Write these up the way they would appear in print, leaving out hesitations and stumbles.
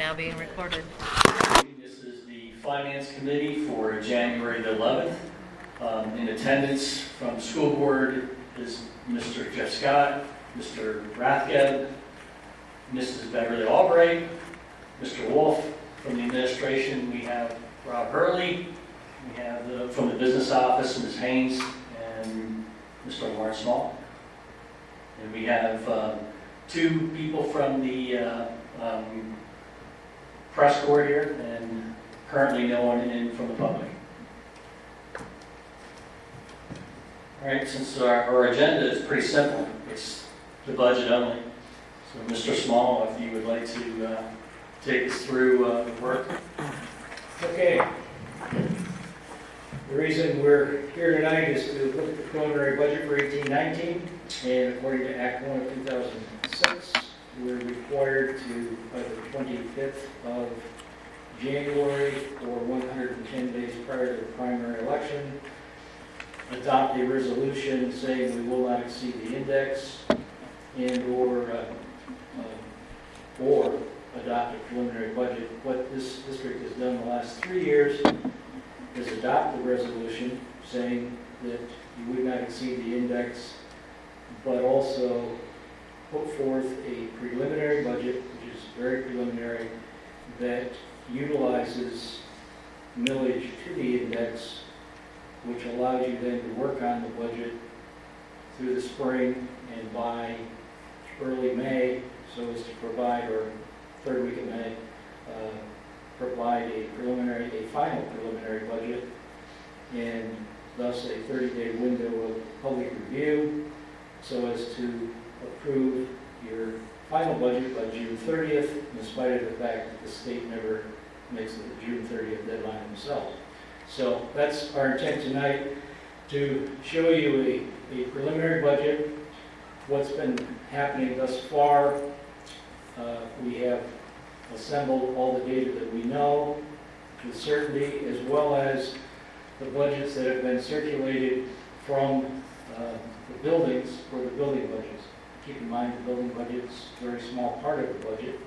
now being recorded. This is the Finance Committee for January the 11th. In attendance from School Board is Mr. Jeff Scott, Mr. Rathgeb, Mrs. Beverly Albright, Mr. Wolf. From the administration, we have Rob Hurley. We have from the business office, Ms. Haynes, and Mr. Warren Small. And we have two people from the press corps here, and currently no one in from the public. All right, since our agenda is pretty simple, it's the budget only. So Mr. Small, if you would like to take us through the work. Okay. The reason we're here tonight is to look at the preliminary budget for 18-19, and according to Act 1 of 2006, we're required to, by the 25th of January, or 110 days prior to the primary election, adopt a resolution saying we will not exceed the index and or adopt a preliminary budget. What this district has done the last 3 years is adopt the resolution saying that you would not exceed the index, but also put forth a preliminary budget, which is very preliminary, that utilizes millage to the index, which allows you then to work on the budget through the spring and by early May, so as to provide, or third week of May, provide a final preliminary budget, and thus a 30-day window of public review, so as to approve your final budget by June 30th, in spite of the fact that the state never makes it the June 30th deadline themselves. So that's our intent tonight, to show you a preliminary budget, what's been happening thus far. We have assembled all the data that we know with certainty, as well as the budgets that have been circulated from the buildings for the building budgets. Keep in mind the building budget's a very small part of the budget,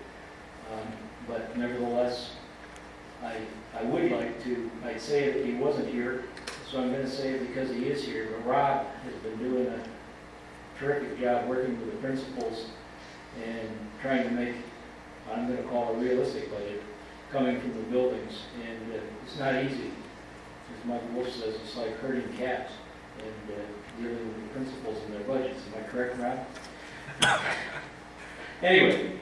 but nevertheless, I would like to, I'd say that he wasn't here, so I'm going to say it because he is here, but Rob has been doing a terrific job working with the principals and trying to make, I'm going to call a realistic budget, coming from the buildings, and it's not easy. As Mike Wolf says, it's like herding cats and dealing with the principals and their budgets. Am I correct, Rob? Anyway,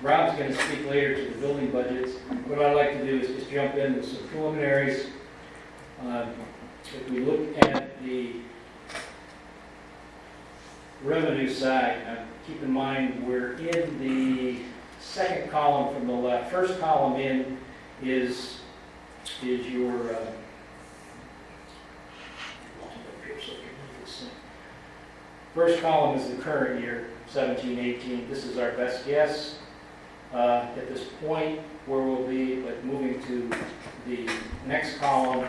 Rob's going to speak later to the building budgets. What I'd like to do is just jump in with some preliminaries. If we look at the revenue side, keep in mind we're in the second column from the left. First column in is your first column is the current year, 17-18. This is our best guess. At this point, where we'll be, but moving to the next column,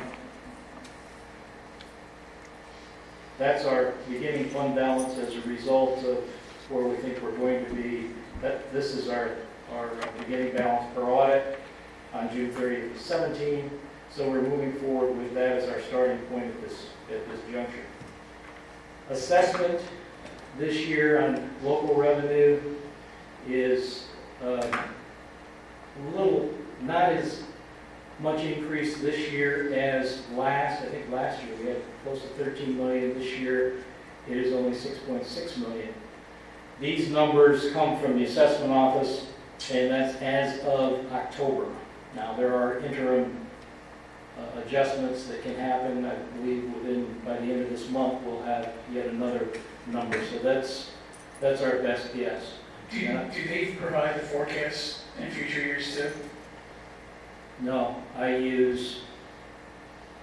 that's our beginning fund balance as a result of where we think we're going to be. This is our beginning balance per audit on June 30th of 17. So we're moving forward with that as our starting point at this juncture. Assessment this year on local revenue is not as much increase this year as last. I think last year we had close to 13 million. This year it is only 6.6 million. These numbers come from the assessment office, and that's as of October. Now there are interim adjustments that can happen. I believe by the end of this month we'll have yet another number. So that's our best guess. Do they provide the forecasts in future years too? No, I use,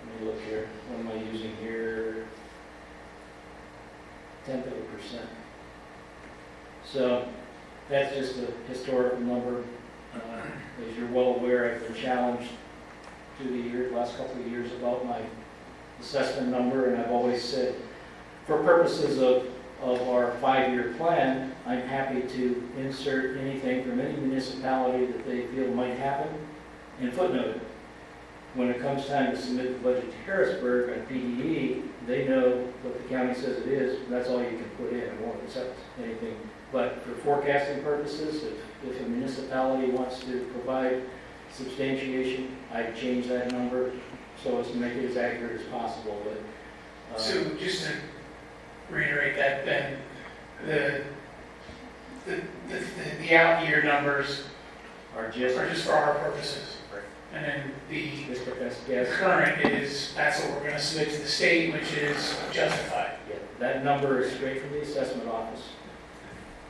let me look here, what am I using here? 1/10%. So that's just a historical number. As you're well aware, I've been challenged through the last couple of years about my assessment number, and I've always said, for purposes of of our 5-year plan, I'm happy to insert anything from any municipality that they feel might happen and footnote it. When it comes time to submit the budget to Harrisburg on PDE, they know what the county says it is, and that's all you can put in. It won't accept anything. But for forecasting purposes, if a municipality wants to provide substantiation, I'd change that number so as to make it as accurate as possible. But So just to reiterate that, then, the out year numbers are just, are just for our purposes. Right. And then the yes, current is, that's what we're gonna submit to the state, which is justified. yeah, that number is straight from the assessment office.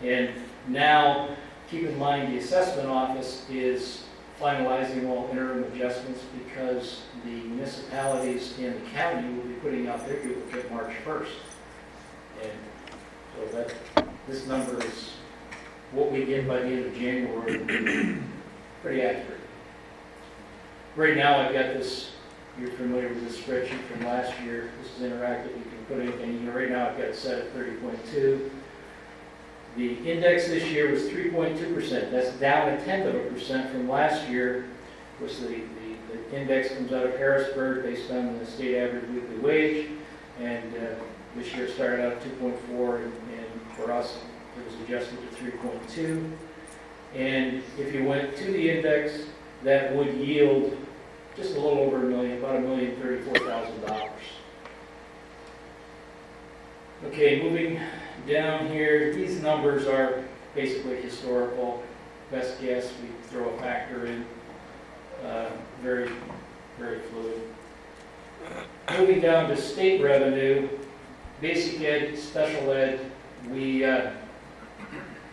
And now, keep in mind, the assessment office is finalizing all interim adjustments because the municipalities in the county will be putting out their duplicate March 1st. And so this number is what we get by the end of January, pretty accurate. Right now, I've got this, you're familiar with this spreadsheet from last year. This is interactive, you can put anything in. Right now, I've got it set at 30.2. The index this year was 3.2%. That's down 0.1% from last year, which the index comes out of Harrisburg based on the state average weekly wage. And this year it started out at 2.4, and for us, it was adjusted to 3.2. And if you went to the index, that would yield just a little over $1 million, about $1,034,000. Okay, moving down here, these numbers are basically historical. Best guess, we throw a factor in. Very, very fluid. Moving down to state revenue, basic ed, special ed, we,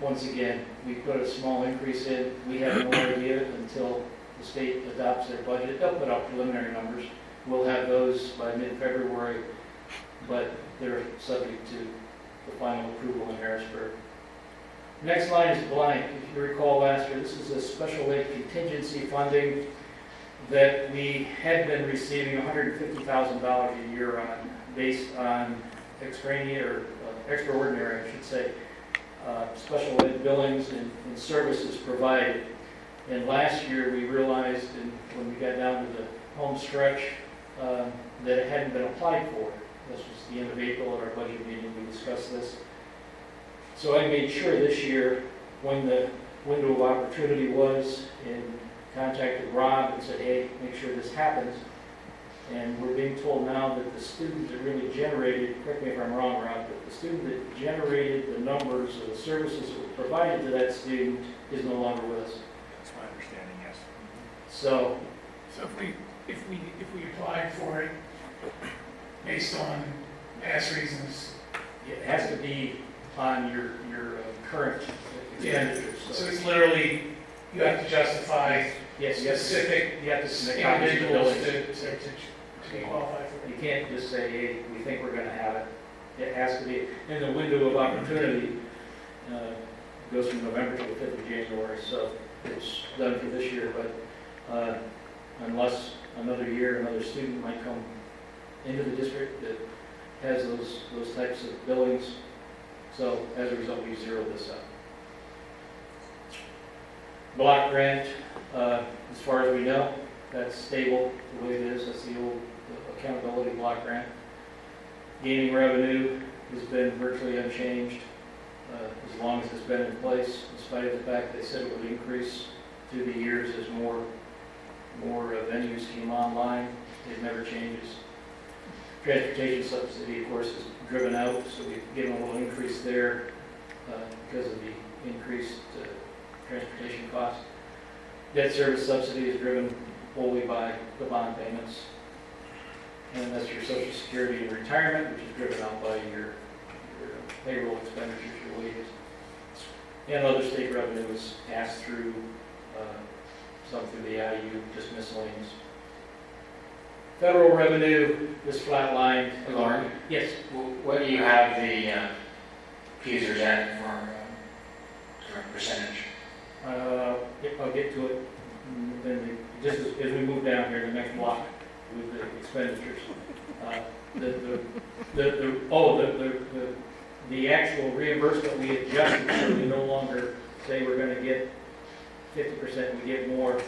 once again, we put a small increase in. We have no idea until the state adopts their budget. They'll put out preliminary numbers. We'll have those by mid-February, but they're subject to the final approval in Harrisburg. Next line is blank. If you recall last year, this is a special ed contingency funding that we had been receiving $150,000 a year on, based on extraordinary, I should say, special ed billings and services provided. And last year we realized, when we got down to the home stretch, that it hadn't been applied for. This was the end of April at our budget meeting, we discussed this. So I made sure this year, when the window of opportunity was, and contacted Rob and said, hey, make sure this happens. And we're being told now that the student that really generated, correct me if I'm wrong, Rob, but the student that generated the numbers of the services that were provided to that student is no longer with us. That's my understanding, yes. So, if we applied for it based on past reasons, it has to be on your current expenditures. so it's literally, you have to justify Yes, yes, specific you have to submit copies of the individuals billings. to qualify for You it. can't just say, hey, we think we're gonna have it. It has to be, in the window of opportunity, goes from November to the 5th of January, so it's done for this year, but unless another year, another student might come into the district that has those types of billings. So as a result, we zeroed this out. Block grant, as far as we know, that's stable the way it is. That's the old accountability block grant. Gaming revenue has been virtually unchanged as long as it's been in place, in spite of the fact they said it would increase through the years as more venues came online. It never changes. Transportation subsidy, of course, is driven out, so we've given a little increase there because of the increased transportation costs. Debt service subsidy is driven wholly by the bond payments. And that's your Social Security and retirement, which is driven out by your payroll expenditures, your wages. And other state revenue is passed through, some through the IU, just miscellaneous. Federal revenue is flatlined. Lauren? Yes. What do you have the PSERS at for percentage? I'll get to it. Then just as we move down here, the next block with the expenditures. The the actual reimbursement we adjusted, so we no longer say we're gonna get 50%, we get more.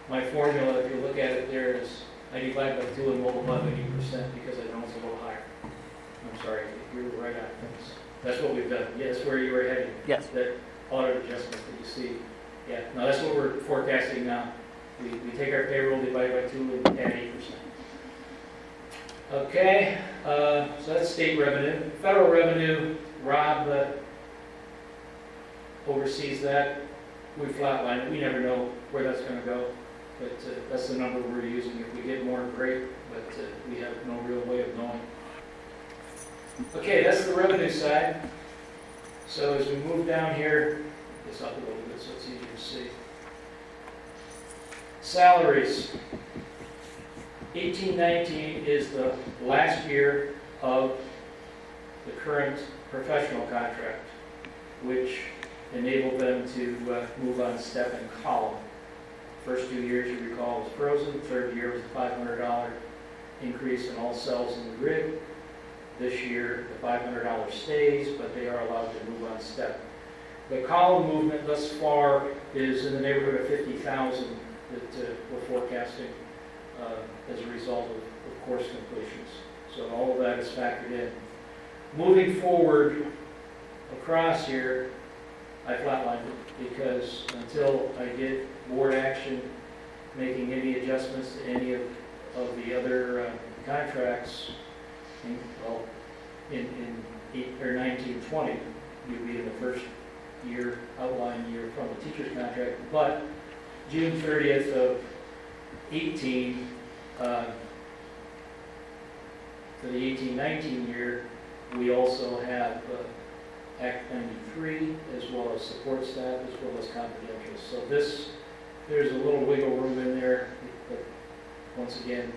My formula, if you look at it there, is I divide by 2 and multiply by 80% because I know it's a little higher. I'm sorry, you were right on things. That's what we've done. Yeah, that's where you were heading. Yes. That audit adjustment that you see. Yeah, no, that's what we're forecasting now. We take our payroll, divide by 2, and add 8%. Okay, so that's state revenue. Federal revenue, Rob oversees that. We flatline it. We never know where that's going to go, but that's the number we're using. If we get more, great, but we have no real way of knowing. Okay, that's the revenue side. So as we move down here, this up a little bit so it's easier to see. Salaries. 18-19 is the last year of the current professional contract, which enabled them to move on step and column. First 2 years, you recall, was frozen. Third year was a $500 increase in all cells in the grid. This year, the $500 stays, but they are allowed to move on step. The column movement thus far is in the neighborhood of 50,000 that we're forecasting as a result of course completions. So all of that is factored in. Moving forward across here, I flatlined it because until I get board action making any adjustments to any of the other contracts, in 1920, you'd be in the first year, outline year from the teacher's contract, but June 30th of 18, for the 18-19 year, we also have Act 93 as well as support staff as well as confidential. So there's a little wiggle room in there, but once again,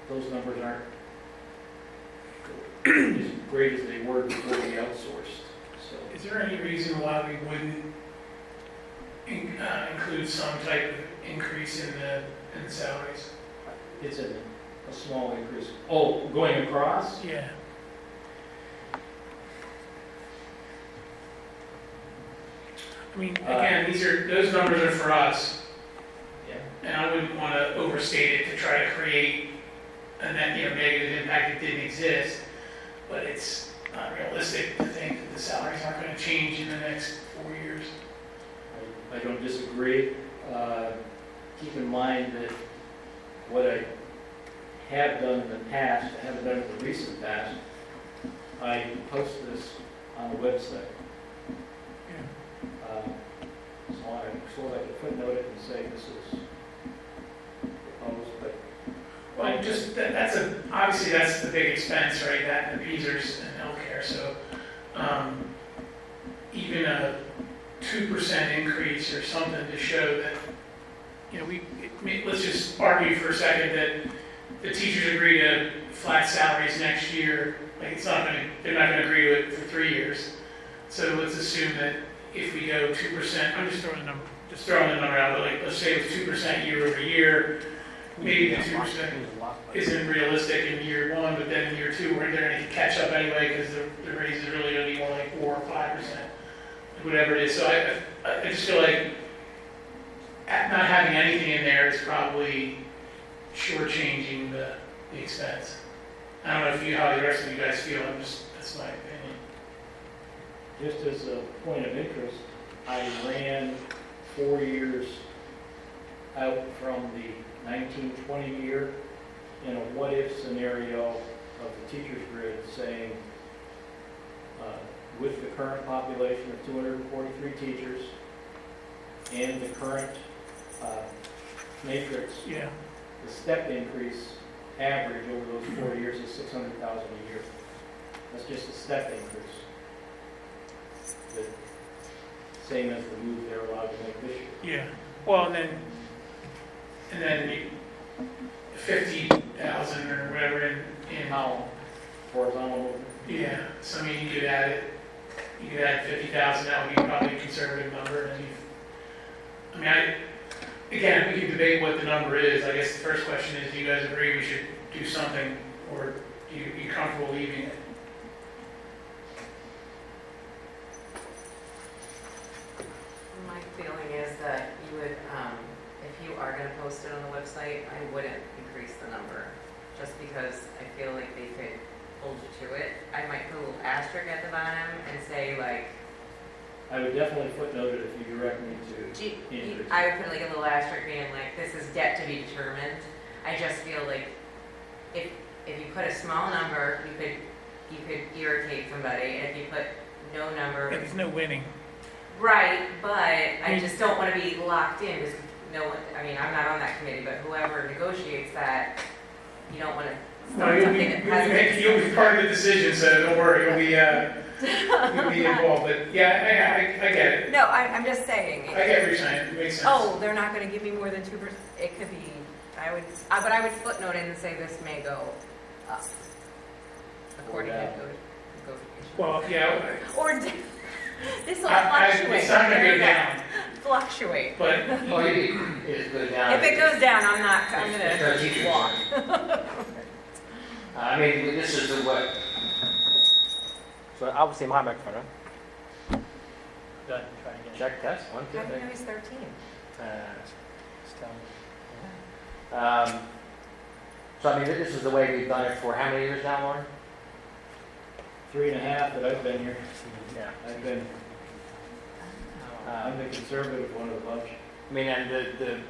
those numbers aren't as great as they were before we outsourced. So Is there any reason why we wouldn't include some type of increase in the salaries? it's a small increase. Oh, going across? Yeah. I mean, again, those numbers are for us, Yeah. and I wouldn't want to overstate it to try to create a negative impact that didn't exist, but it's not realistic to think that the salaries aren't going to change in the next 4 years. I don't disagree. Keep in mind that what I have done in the past, I haven't done in the recent past, I post this on the website. So I sort of like to footnote it and say this is proposed, but Well, just, obviously that's the big expense, right, that and the Beezers and healthcare, so, even a 2% increase or something to show that, let's just argue for a second that the teachers agree to flat salaries next year, like they're not gonna agree to it for 3 years. So let's assume that if we go 2%, I'm just throwing the number out, but let's say it's 2% year over year, maybe the 2% isn't realistic in year 1, but then in year 2, we're going to catch up anyway because the raise is really going to be more like 4 or 5%, whatever it is. So I just feel like not having anything in there is probably shortchanging the expense. I don't know how the rest of you guys feel. That's my opinion. just as a point of interest, I ran 4 years out from the 1920 year in a what-if scenario of the teacher's grid saying, with the current population of 243 teachers and the current matrix, Yeah. the step increase average over those 4 years is $600,000 a year. That's just a step increase. The same as the move they're allowed to make this year. Yeah. Well, and then 50,000 or whatever in Column, horizontal movement. yeah. So I mean, you could add 50,000. That would be probably a conservative number. And again, we can debate what the number is. I guess the first question is, do you guys agree we should do something, or are you comfortable leaving it? gonna post it on the website, I wouldn't increase the number, just because I feel like they could hold you to it. I might put a little asterisk at the bottom and say like, I would definitely footnote it if you direct me to gee, increase. I would put like a little asterisk being like, this is yet to be determined. I just feel like if you put a small number, you could irritate somebody. If you put no number, Yeah, there's no winning. right, but I just don't want to be locked in because no one, I mean, I'm not on that committee, but whoever negotiates that, you don't want to No, start something that hasn't. you'll be part of the decision, so don't worry, you'll be involved. But yeah, I get it. No, I'm just saying. I get what you're saying. It makes sense. Oh, they're not going to give me more than 2%. It could be, but I would footnote it and say this may go up according to negotiation. Well, yeah, Or this will it's fluctuate. not going to There go you down, Fluctuate. but Well, it goes down. If it goes down, I'm It's no going teachers. to walk. I mean, this is the what? So obviously my microphone, huh? Done, try again. Check, test, 1, 2, How do you 3. know he's 13? Just tell me. So I mean, this is the way we've done it for how many years now, Lauren? 3.5 that I've been here. Yeah. I'm the conservative one of the bunch. I mean, and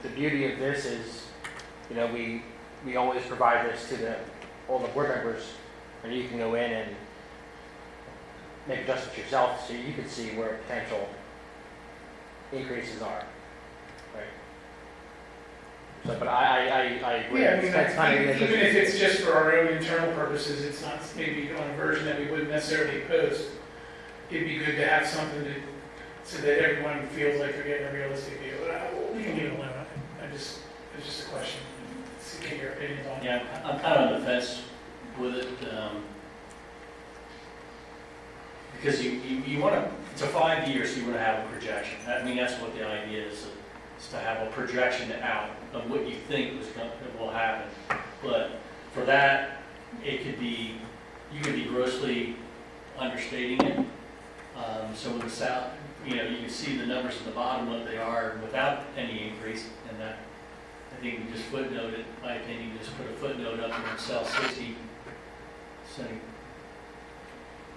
the beauty of this is, you know, we always provide this to all the board members, and you can go in and make adjustments yourself, so you can see where potential increases are, right? So, but I agree. yeah, I mean, That's kind of even if it's just for our own internal purposes, it's not maybe on a version that we wouldn't necessarily post. It'd be good to have something so that everyone feels like they're getting a realistic view. But we can leave it alone. It's just a question. To get your opinions on it. Yeah, I'm kind of on the fence with it, because you want to, it's a 5 years, so you want to have a projection. I mean, that's what the idea is to have a projection out of what you think will happen. But for that, you could be grossly understating it. So with the you can see the numbers at the bottom, what they are without any increase, and that, I think we just footnote it, in my opinion, just put a footnote up there and sell 60, saying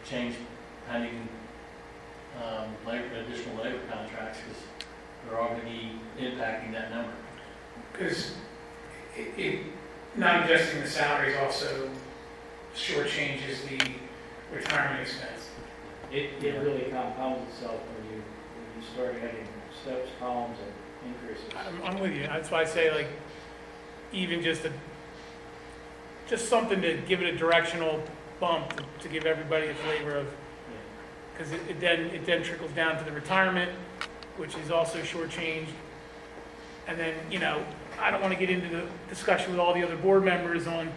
change pending additional labor contracts, because they're all going to be impacting that number. Because not adjusting the salaries also shortchanges the retirement expense. It really compounds itself when you start adding steps, columns, and increases. I'm with you. That's why I say like, even just something to give it a directional bump to give everybody a flavor of, because it then trickles down to the retirement, which is also shortchanged. And then, I don't want to get into the discussion with all the other board members on,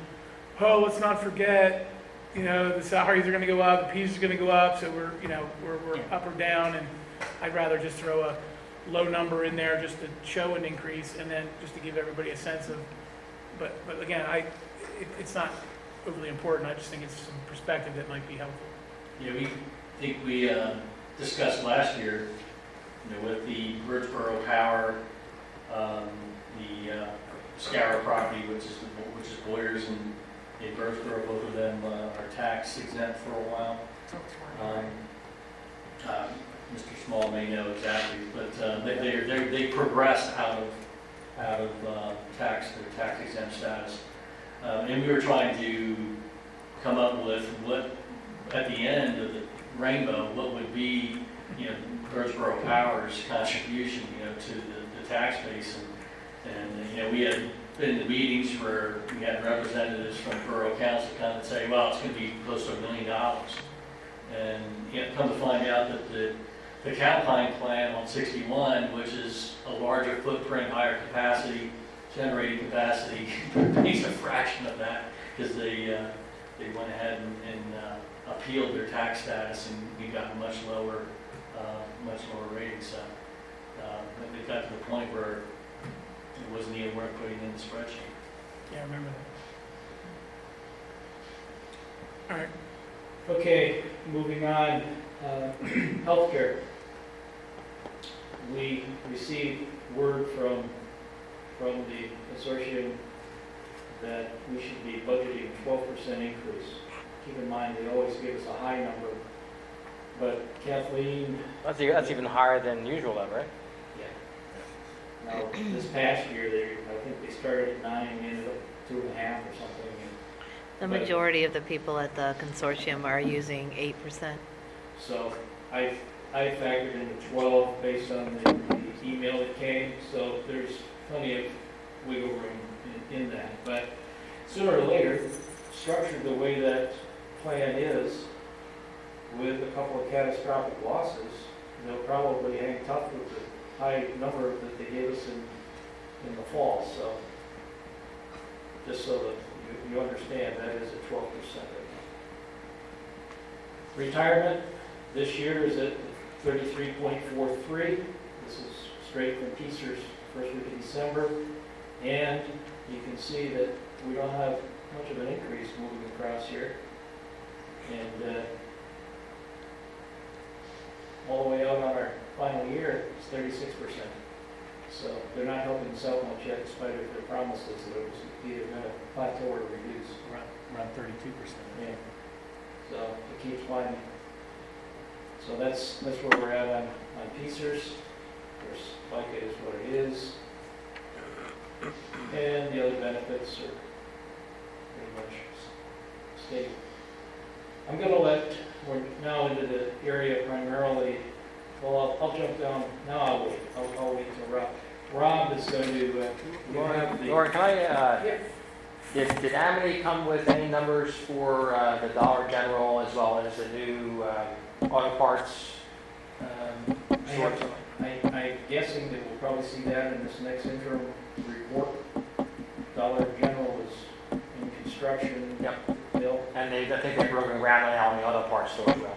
let's not forget, the salaries are going to go up, the P's are going to go up, so we're up or down, and I'd rather just throw a low number in there just to show an increase, and then just to give everybody a sense of, but again, it's not overly important. I just think it's some perspective that might be helpful. Yeah, we discussed last year, with the Birdsboro Power, the Scour property, which is Boyers and Birdsboro, both of them are tax exempt for a while. Mr. Small may know exactly, but they progressed out of their tax exempt status, and we were trying to come up with what at the end of the rainbow, what would be Birdsboro Power's contribution to the tax base, and we had been in the meetings where we had representatives from Borough Council come and say, well, it's going to be close to $1 million. And come to find out that the Calpine plant on 61, which is a larger footprint, higher capacity, generating capacity, pays a fraction of that, because they went ahead and appealed their tax status, and we got much lower ratings. So it got to the point where it wasn't even worth putting in the spreadsheet. Yeah, I remember that. All right. Okay, moving on, healthcare. We received word from from the consortium that we should be budgeting 12% increase. Keep in mind, they always give us a high number, but Kathleen, That's even higher than usual, though, right? now, this past year, I think they started at 9 and ended up 2.5 or something. The majority of the people at the consortium are using 8%. So I factored in the 12 based on the email that came, so there's plenty of wiggle room in that. But sooner or later, structured the way that plan is, with a couple of catastrophic losses, they'll probably hang tough with the high number that they gave us in the fall. So just so that you understand, that is a 12% right now. Retirement this year is at 33.43. This is straight from Teaser's first week of December. And you can see that we don't have much of an increase moving across here. And all the way out on our final year, it's 36%. So they're not helping us out much yet, despite of their promises that it was either going to plateau or reduce. Around 32%. Yeah. So it keeps climbing. So that's where we're at on PCERS. Of course, FICA is what it is. And the other benefits are pretty much stable. I'm going to we're now into the area primarily, well, I'll jump down, now I'll wait till Rob. Rob is going to, Lauren, can I, Yeah. did Amity come with any numbers for the Dollar General as well as the new auto parts store? I'm guessing that we'll probably see that in this next interim report. Dollar General is in construction. Yep. Bill. And I think they're broken ground now on the auto parts store as well.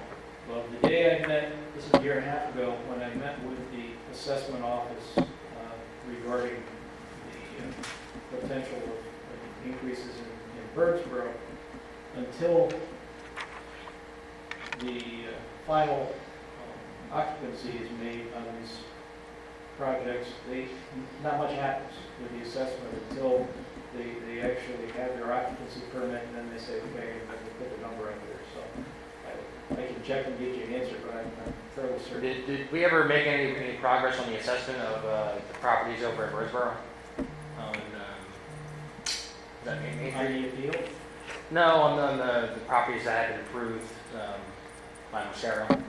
Well, the day I met, this is a year and a half ago, when I met with the assessment office regarding the potential of increases in Birdsboro, until the final occupancy is made on these projects, not much happens with the assessment until they actually have their occupancy permit, and then they say, okay, and then they put the number up there. So I can check and get you an answer, but I'm fairly certain. Did we ever make any progress on the assessment of the properties over in Birdsboro? Is that Main Street? On the appeal? No, on the properties that had been approved by Mosero.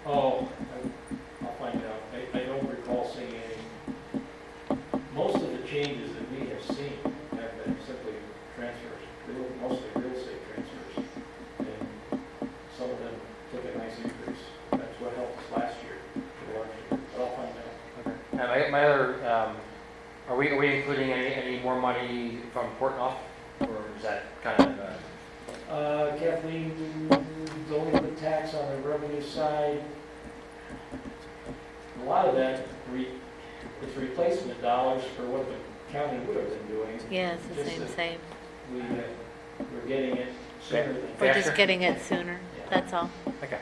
Oh, I'll find out. I don't recall seeing any. Most of the changes that we have seen have been simply transfers, mostly real estate transfers. And some of them took a nice increase. That's what helped us last year, the large year. But I'll find out. Okay. My other, are we including any more money from Portnoy, or is that kind of? Kathleen, delinquent tax on the revenue side. A lot of that is replacement dollars for what the county would have been doing. Yeah, it's the Just same. We're getting it sooner than We're Faster? just getting it sooner, Yeah. that's all. Okay.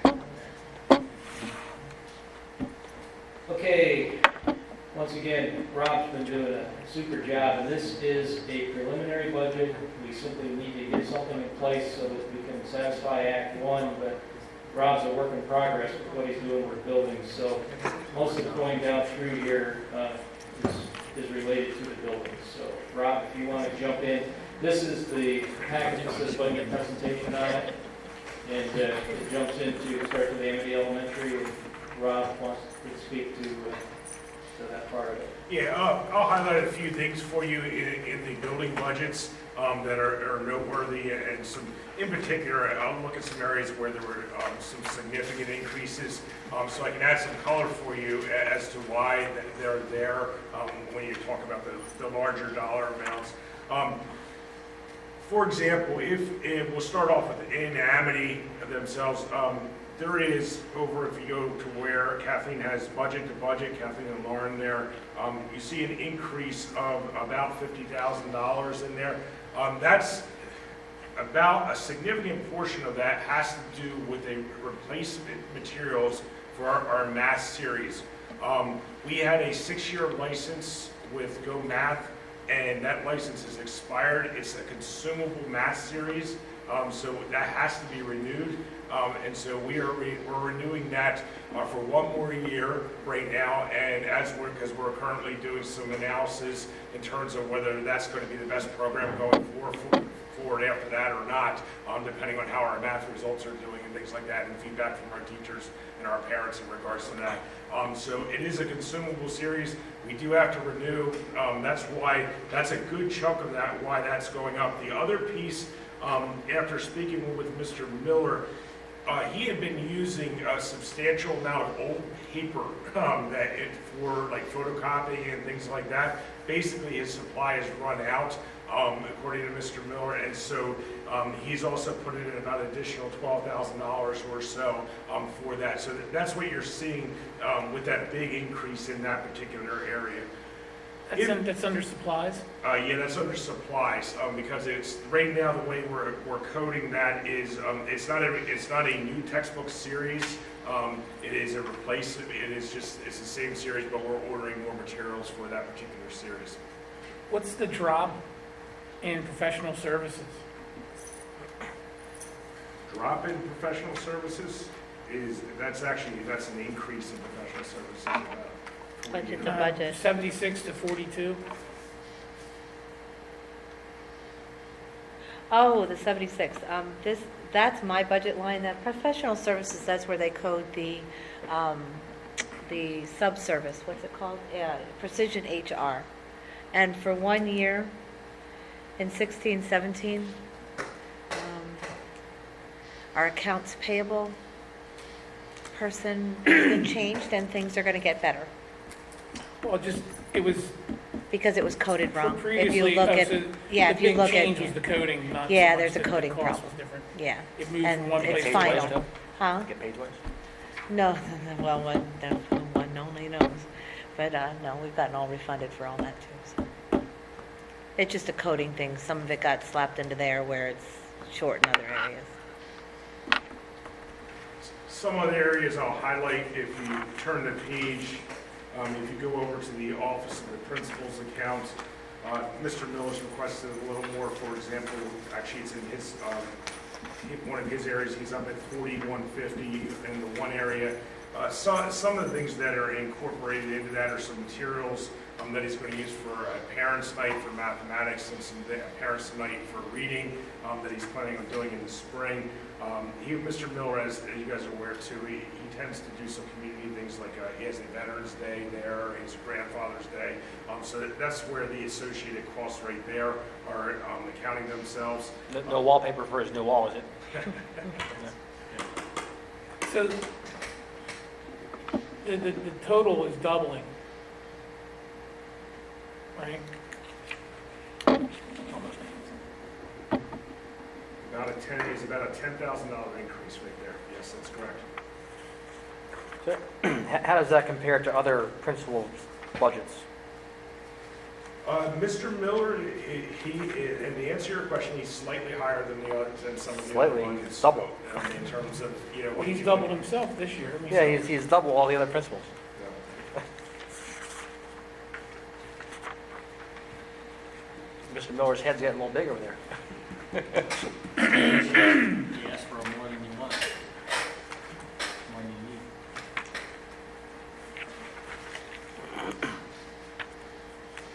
Okay, once again, Rob's been doing a super job, and this is a preliminary budget. We simply need to get something in place so that we can satisfy Act 1, but Rob's a work in progress with what he's doing with buildings, so most of the going down through here is related to the buildings. So Rob, if you want to jump in, this is the package that says budget presentation on it, and it jumps into, starts with Amity Elementary, and Rob wants to speak to that part of it. Yeah, I'll highlight a few things for you in the building budgets that are noteworthy, and some, in particular, I'll look at some areas where there were some significant increases, so I can add some color for you as to why they're there when you talk about the larger dollar amounts. For example, if we'll start off with in Amity themselves, there is over, if you go to where Kathleen has budget to budget, Kathleen and Lauren there, you see an increase of about $50,000 in there. That's about a significant portion of that has to do with a replacement materials for our math series. We had a 6-year license with Go Math, and that license is expired. It's a consumable math series, so that has to be renewed. And so we're renewing that for 1 more year right now, and because we're currently doing some analysis in terms of whether that's going to be the best program going forward after that or not, depending on how our math results are doing and things like that, and feedback from our teachers and our parents in regards to that. So it is a consumable series. We do have to renew. That's a good chunk of that, why that's going up. The other piece, after speaking with Mr. Miller, he had been using a substantial amount of old paper for like photocopying and things like that. Basically, his supply has run out, according to Mr. Miller, and so he's also put in about an additional $12,000 or so for that. So that's what you're seeing with that big increase in that particular area. That's under supplies? Yeah, that's under supplies, because it's, right now, the way we're coding that is, it's not a new textbook series. It is a replacement, it's the same series, but we're ordering more materials for that particular series. What's the drop in professional services? Drop in professional services that's an increase in professional services. Budget to budget. 76 to 42? Oh, the 76. That's my budget line. That professional services, that's where they code the subservice. What's it called? Precision HR. And for 1 year, in 16, 17, our accounts payable person has been changed, and things are going to get better Well, it was because it was coded wrong. previously. If you look at, so yeah, the if you big look change at, was the coding, not Yeah, so much there's a that coding the cost problem. was different. yeah, It moved and from one place it's to final. another. Huh? Get paid twice? No, well, one only knows. But no, we've gotten all refunded for all that too. So. It's just a coding thing. Some of it got slapped into there where it's short in other areas. Some other areas I'll highlight if you turn the page, if you go over to the Office of the Principal's account, Mr. Miller's requested a little more. For example, actually it's in his, one of his areas, he's up at 4150 in the one area. Some of the things that are incorporated into that are some materials that he's going to use for a parents' night for mathematics and some parents' night for reading that he's planning on doing in the spring. Mr. Miller, as you guys are aware too, he tends to do some community things like he has a Veterans Day there, his Grandfather's Day. So that's where the associated costs right there are accounting themselves. No wallpaper for his new wall, is it? So the total is doubling, right? It's about a $10,000 increase right there. Yes, that's correct. So, how does that compare to other principals' budgets? Mr. Miller, and to answer your question, he's slightly higher than some of the Slightly, other budgets. double. In terms of, Well, he's doubled himself this year. I mean, Yeah, he's double all the other principals. Mr. Miller's head's getting a little big over there. He asked for more than you want. More than you need.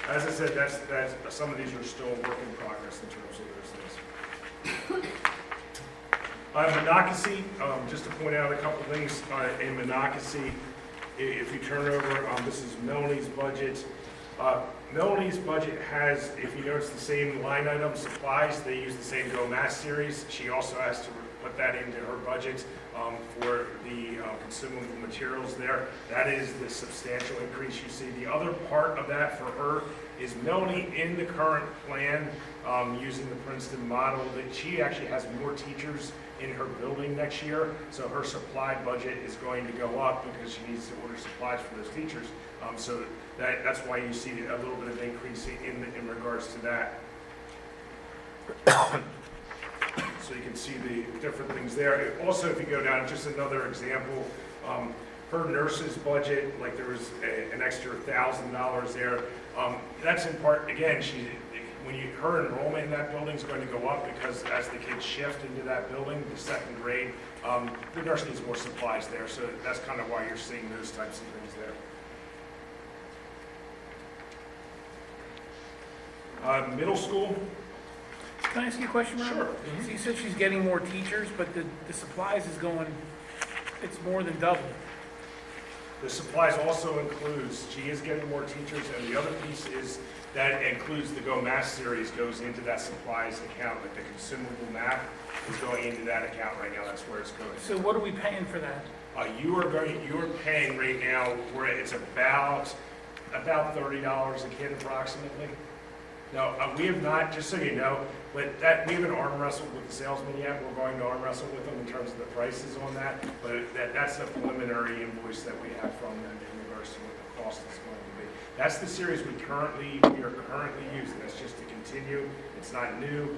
As I said, that's some of these are still a work in progress in terms of those things. Monocacy, just to point out a couple things in Monocacy. If you turn over, this is Melanie's budget. Melanie's budget has, if you notice, the same line item, supplies. They use the same Go Math series. She also has to put that into her budget for the consumable materials there. That is the substantial increase you see. The other part of that for her is Melanie in the current plan, using the Princeton model, that she actually has more teachers in her building next year. So her supply budget is going to go up because she needs to order supplies for those teachers. So that's why you see a little bit of increase in regards to that. So you can see the different things there. Also, if you go down, just another example, her nurse's budget, like there was an extra $1,000 there. That's in part, again, her enrollment in that building is going to go up because as the kids shift into that building, the second grade, the nurse needs more supplies there, so that's kind of why you're seeing those types of things there. Middle school? Can I ask you a question, Rob? Sure. So you said she's getting more teachers, but the supplies is going, it's more than double. The supplies also includes, she is getting more teachers, and the other piece is that includes the Go Math series goes into that supplies account, like the consumable math is going into that account right now, that's where it's going. So what are we paying for that? You are paying right now, where it's about $30 a kid approximately. No, we have not, just so you know, but we haven't arm wrestled with the salesman yet. We're going to arm wrestle with them in terms of the prices on that, but that's a preliminary invoice that we have from them in regards to what the cost is going to be. That's the series we are currently using. That's just to continue. It's not new.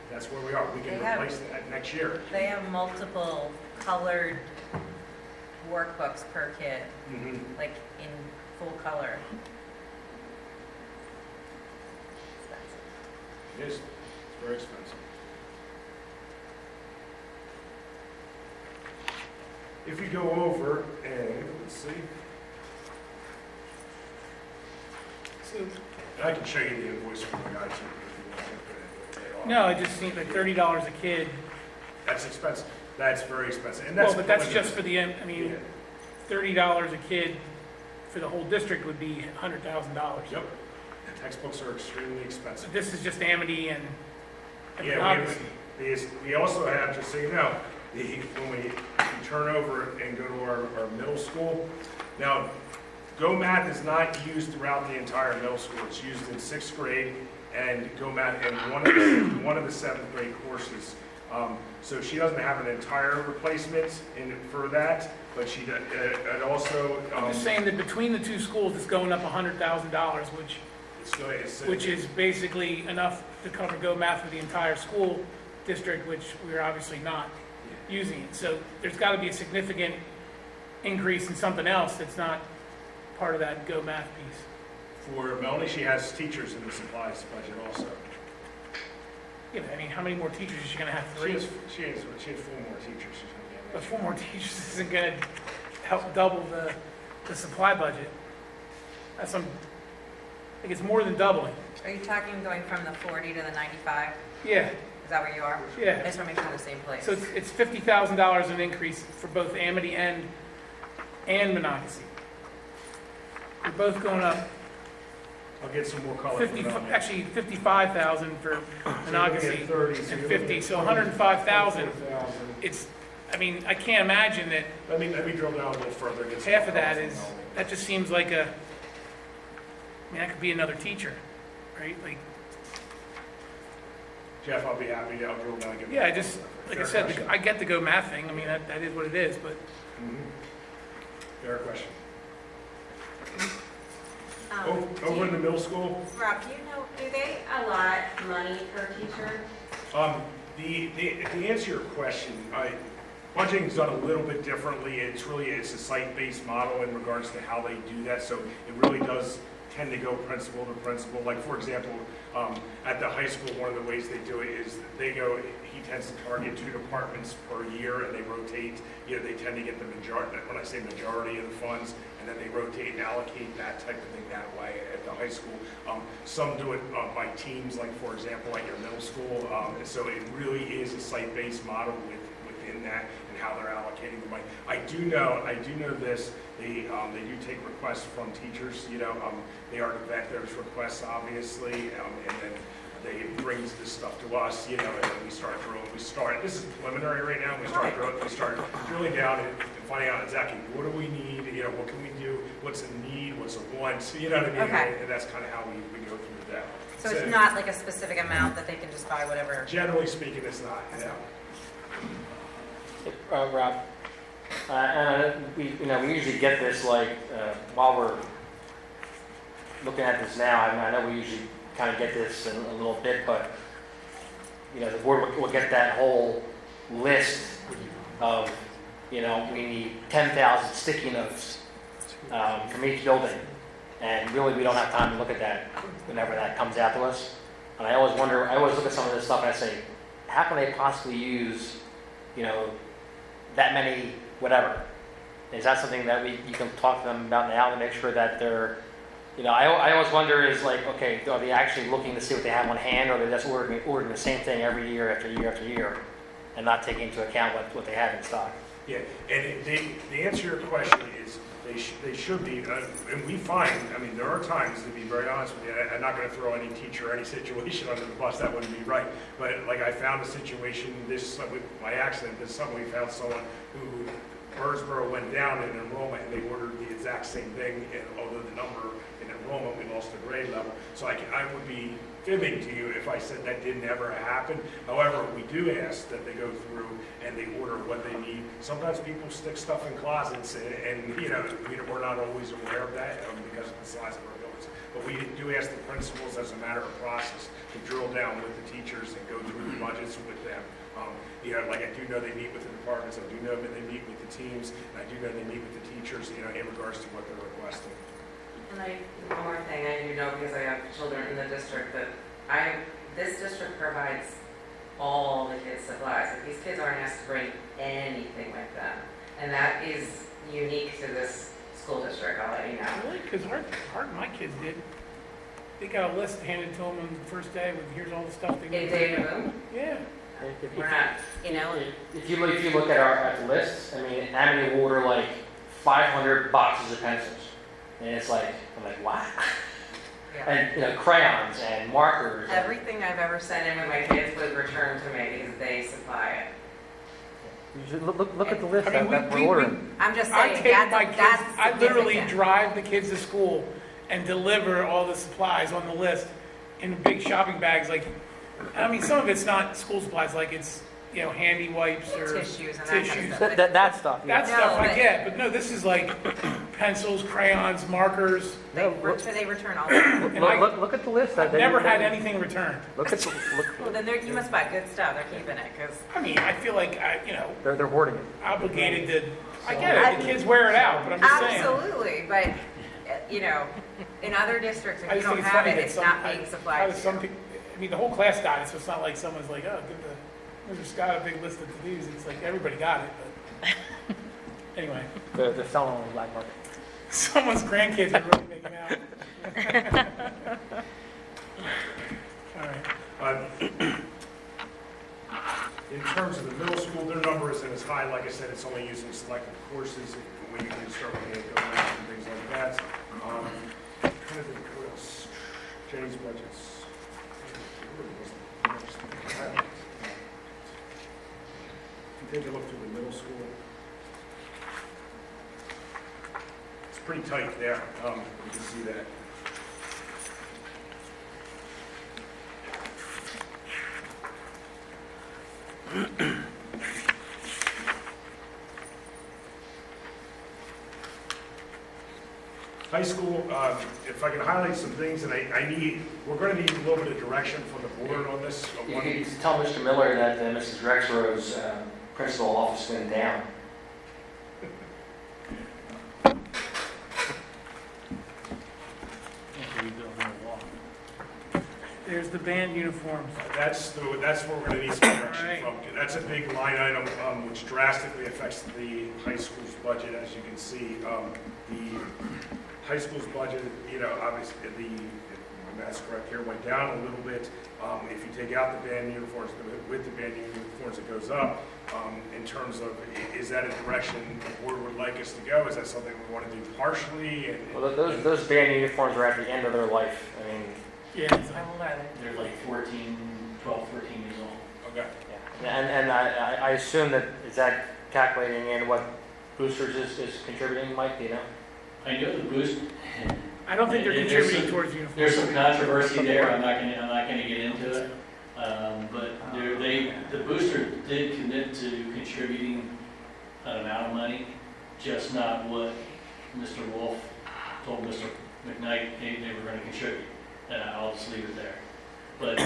That's where we are. We can They have- replace that next year. They have multiple colored workbooks per kid, like in full color. It is. It's very expensive. If we go over and, let's see, So, and I can show you the invoice from the guy too. if you want to look at it. no, it just seems like $30 a kid. That's expensive. That's very expensive. And that's Well, but that's preliminary. just for the, I Yeah. mean, $30 a kid for the whole district would be $100,000. Yep. The textbooks are extremely So expensive. this is just Amity and Yeah, Montgomery. we also have, just so you know, when we turn over and go to our middle school, now, Go Math is not used throughout the entire middle school. It's used in 6th grade and Go Math in one of the 7th grade courses. So she doesn't have an entire replacement for that, but she does, it also. I'm just saying that between the two schools, it's going up $100,000, which is basically enough to cover Go Math for the entire school district, which we're obviously not using it. So there's got to be a significant increase in something else that's not part of that Go Math piece. For Melanie, she has teachers in the supplies budget also. Yeah, I mean, how many more teachers is she going to have? She 3? has 4 more teachers she's going to get. But 4 more teachers isn't going to help double the supply budget. I think it's more than doubling. Are you talking going from the 40 to the 95? Yeah, Is that where you are? I yeah. just want to make sure we're in the same place. So it's $50,000 an increase for both Amity and Monocacy. They're both going up I'll get some more color. 50, actually 55,000 for Monocacy 30, and 50, so 105,000. It's, I mean, I can't imagine that Let me drill down a little further. Get some half of that color is, from Melanie. that just seems like I mean, that could be another teacher, right? Like, Jeff, I'll be happy to drill down and get. yeah, more I just, color. like Fair I said, question. I get the Go Math thing. I mean, that is what it is, but Fair question. Um, Over in the middle school, Rob, do you know, do they allot money per teacher? to answer your question, budgeting is done a little bit differently. It's a site-based model in regards to how they do that, so it really does tend to go principal to principal. Like, for example, at the high school, one of the ways they do it is he tends to target 2 departments per year, and they rotate, they tend to get the majority, when I say majority of the funds, and then they rotate and allocate that type of thing that way at the high school. Some do it by teams, like, for example, at your middle school, and so it really is a site-based model within that and how they're allocating the money. I do know this, they do take requests from teachers, they are to vet those requests, obviously, and then they brings this stuff to us, and then we start, this is preliminary right now, we start drilling down and finding out exactly what do we need, what can we do, what's a need, what's a want, you know what I mean? Okay. And that's kind of how we go through that. So it's not like a specific amount that they can just buy whatever? Generally speaking, it's not, no. Rob, we usually get this while we're looking at this now. I mean, I know we usually kind of get this in a little bit, but the board will get that whole list of you know, we need 10,000 sticky notes from each building. And really, we don't have time to look at that whenever that comes out to us. And I always wonder, I always look at some of this stuff and I say, how can they possibly use, you know, that many whatever? Is that something that you can talk to them about now to make sure that they're, you know, I always wonder is like, okay, are they actually looking to see what they have on hand, or are they just ordering the same thing every year after year after year and not taking into account what they have in stock? Yeah, and the answer to your question is they should be, and we find, I mean, there are times, to be very honest with you, I'm not going to throw any teacher or any situation under the bus, that wouldn't be right. But like I found a situation, with my accident, this summer we found someone who, Birdsboro went down in enrollment and they ordered the exact same thing, and although the number in enrollment, we lost a grade level. So I would be fibbing to you if I said that didn't ever happen. However, we do ask that they go through and they order what they need. Sometimes people stick stuff in closets and you know, we're not always aware of that because of the size of our buildings. But we do ask the principals as a matter of process to drill down with the teachers and go through the budgets with them. You know, like I do know they meet with the departments, I do know that they meet with the teams, and I do know they meet with the teachers, you know, in regards to what they're requesting. And one more thing, I do know because I have children in the district that this district provides all the kids' supplies. Like, these kids aren't asked to bring anything with them. And that is unique to this school district, I'll let you know. Really? Because my kids did. They got a list handed to them on the first day with here's all the stuff they In need. Dayton Boone, Yeah. we're not, you know, If you look at the lists, I mean, Amity will order like 500 boxes of pencils, and it's like, I'm like, what? yeah. And you know, crayons and markers. and- Everything I've ever sent in with my kids was returned to me because they supply it. You should look at the list I mean, that we- we're ordering. I'm just I saying, take that's, my kids, that's I literally significant. drive the kids to school and deliver all the supplies on the list in big shopping bags. Like, I mean, some of it's not school supplies, like it's, you know, handy wipes or Tissues and that kind of tissues. stuff. That stuff. Yeah. That stuff I but- get, but no, this is like pencils, crayons, markers. No, They return all that. And I- look at the list. I've never had anything returned. Look at the, Well, then you must buy good stuff, they're keeping it, because I mean, I feel like they're hoarding it. obligated to, I get it, the kids wear it out, but I'm just saying. absolutely, but, you know, in other districts, if I you just don't think it's have funny it, that it's some, not being how supplied does to some you. people, I mean, the whole class got it, so it's not like someone's like, oh, give Mr. Scott a big list of to-dos. It's like, everybody got it, but anyway. They're selling on the black market. Someone's grandkids are really making out. All right. In terms of the middle school, their number isn't as high. Like I said, it's only using selected courses when you can start looking at government and things like that. Trying to think what else. Jenny's budgets. If you take a look through the middle school, it's pretty tight there. You can see that. High school, if I can highlight some things, and we're going to need a little bit of direction from the board on this. You could tell Mr. Miller that Mrs. Rexro's principal office went down. There's the band uniforms. That's where we're going to need some direction Right. from. That's a big line item, which drastically affects the high school's budget, as you can see. The high school's budget, you know, obviously, my math's correct here, went down a little bit. If you take out the band uniforms, with the band uniforms, it goes up. In terms of, is that a direction the board would like us to go? Is that something we want to do partially? Well, those band uniforms are at the end of their life. I mean, Yeah, it's How old are they? They're like 12, 14 years old. Okay. yeah. And I assume that, is that calculating in what boosters is contributing, Mike, do you know? I know the boost, I don't think they're There's contributing some- towards uniforms. there's some controversy there, I'm not gonna get into it. But the booster did commit to contributing an amount of money, just not what Mr. Wolf told Mr. McKnight they were gonna contribute. I'll just leave it there. But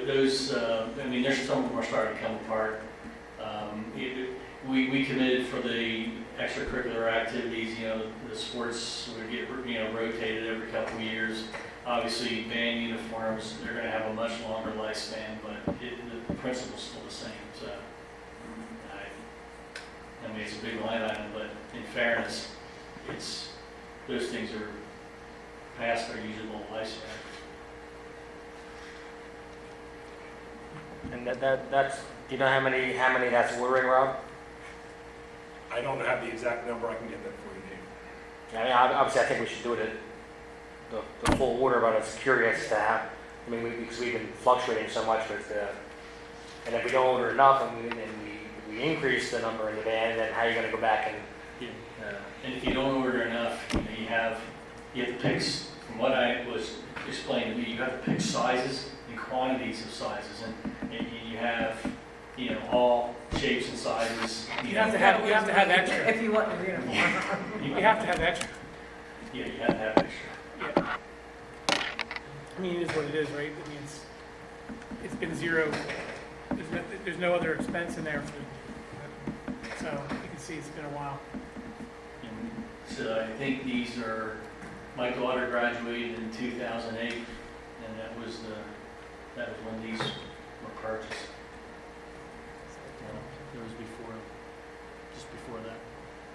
those, I mean, there's some of them are starting to come apart. we committed for the extracurricular activities, the sports would get, rotated every couple of years. Obviously, band uniforms, they're gonna have a much longer lifespan, but the principle's still the same, so. I mean, it's a big line item, but in fairness, those things are past their usable lifespan. And that's, do you know how many that's ordering, Rob? I don't have the exact number, I can get that for you, Dave. I mean, obviously, I think we should do it at the full order, but I was curious to have, I mean, because we've been fluctuating so much with and if we don't order enough and we increase the number in the band, then how are you gonna go back and, And if you don't order enough, you have to pick, from what I was explained to me, you have to pick sizes and quantities of sizes, and you have, all shapes and sizes. You have to have extra. If you want the uniform. You have to have extra. Yeah, you have to have extra. Yeah. I mean, it is what it is, right? I mean, it's been zero. There's no other expense in there so you can see it's been a while. And so I think these are, my daughter graduated in 2008, and that was when these were purchased. It was just before that.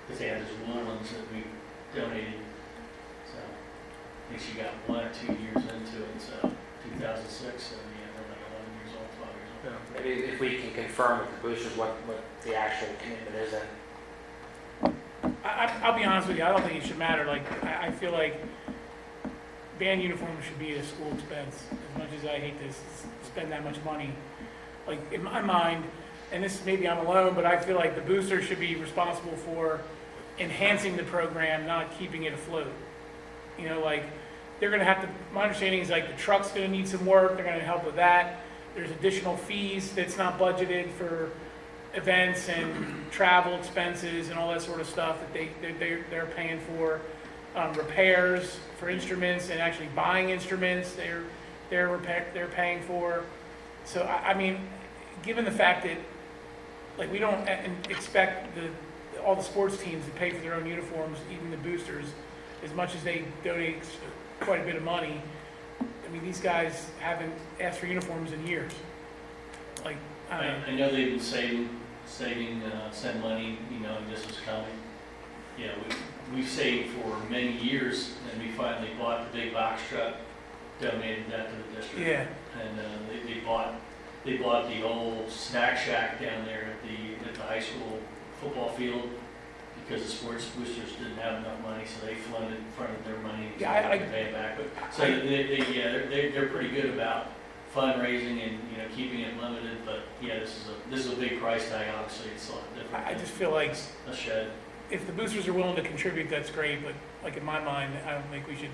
Because they had those wool ones that we donated. So I think she got 1 or 2 years into it, so 2006, so yeah, they're like 11 years old, 12 years old. maybe if we can confirm with the boosters what the actual commitment is then. I'll be honest with you, I don't think it should matter. Like, I feel like band uniforms should be a school expense, as much as I hate to spend that much money. Like, in my mind, and this, maybe I'm alone, but I feel like the boosters should be responsible for enhancing the program, not keeping it afloat. Like, they're gonna have to, my understanding is like the truck's gonna need some work, they're gonna help with that. There's additional fees that's not budgeted for events and travel expenses and all that sort of stuff that they're paying for. Repairs for instruments and actually buying instruments, they're paying for. So I mean, given the fact that like we don't expect all the sports teams to pay for their own uniforms, even the boosters, as much as they donate quite a bit of money. I mean, these guys haven't asked for uniforms in years. Like, I don't know. I know they've been saving some money, and this was coming. We've saved for many years, and we finally bought the big box truck, donated that to the district. Yeah. And they bought the old snack shack down there at the high school football field, because the sports boosters didn't have enough money, so they fronted their money and Yeah, they pay it back. But so they're pretty good about fundraising and keeping it limited. But yeah, this is a big price tag. Obviously, it's a lot different. I just feel like a shed. if the boosters are willing to contribute, that's great, but like in my mind, I don't think we should,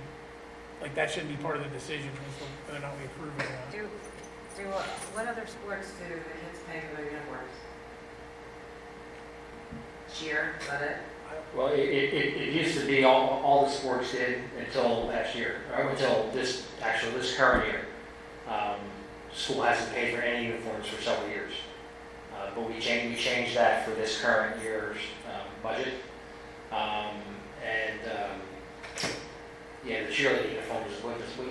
like that shouldn't be part of the decision as to whether or not we approve it or not. What other sports do the kids pay for their uniforms? Cheer, is that it? Well, it used to be all the sports did until last year, or until this current year. School hasn't paid for any uniforms for several years. But we changed that for this current year's budget. Yeah, the cheerleading uniforms, we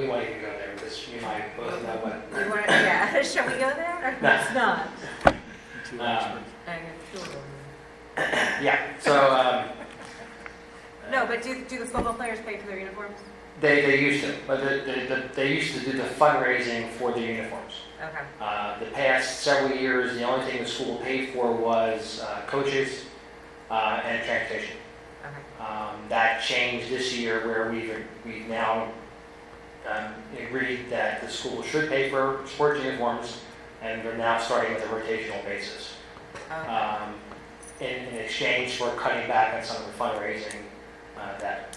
won't even go there because you and I both know what. You want, yeah, shall we go there? No. It's not. Um, Okay, Yeah, so, No, but do the football players pay for their uniforms? they used to, but they used to do the fundraising for the uniforms. Okay. The past several years, the only thing the school paid for was coaches and transportation. Okay. That changed this year where we've now agreed that the school should pay for sports uniforms, and they're now starting with a rotational basis. Okay. In exchange for cutting back on some of the fundraising that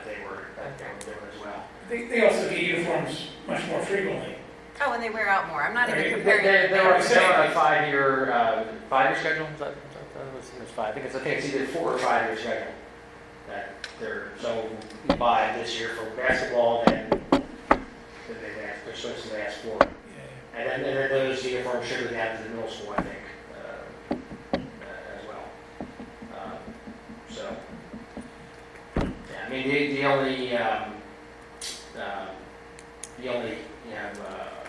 they were doing as well. They also get uniforms much more frequently. Oh, and they wear out more. I'm not even They're comparing. on a 5-year schedule. I think it's either 4 or 5 year schedule. So you buy this year for basketball, then they're supposed to last 4. Yeah. And then those uniforms should go down to the middle school, I think, mean, the only,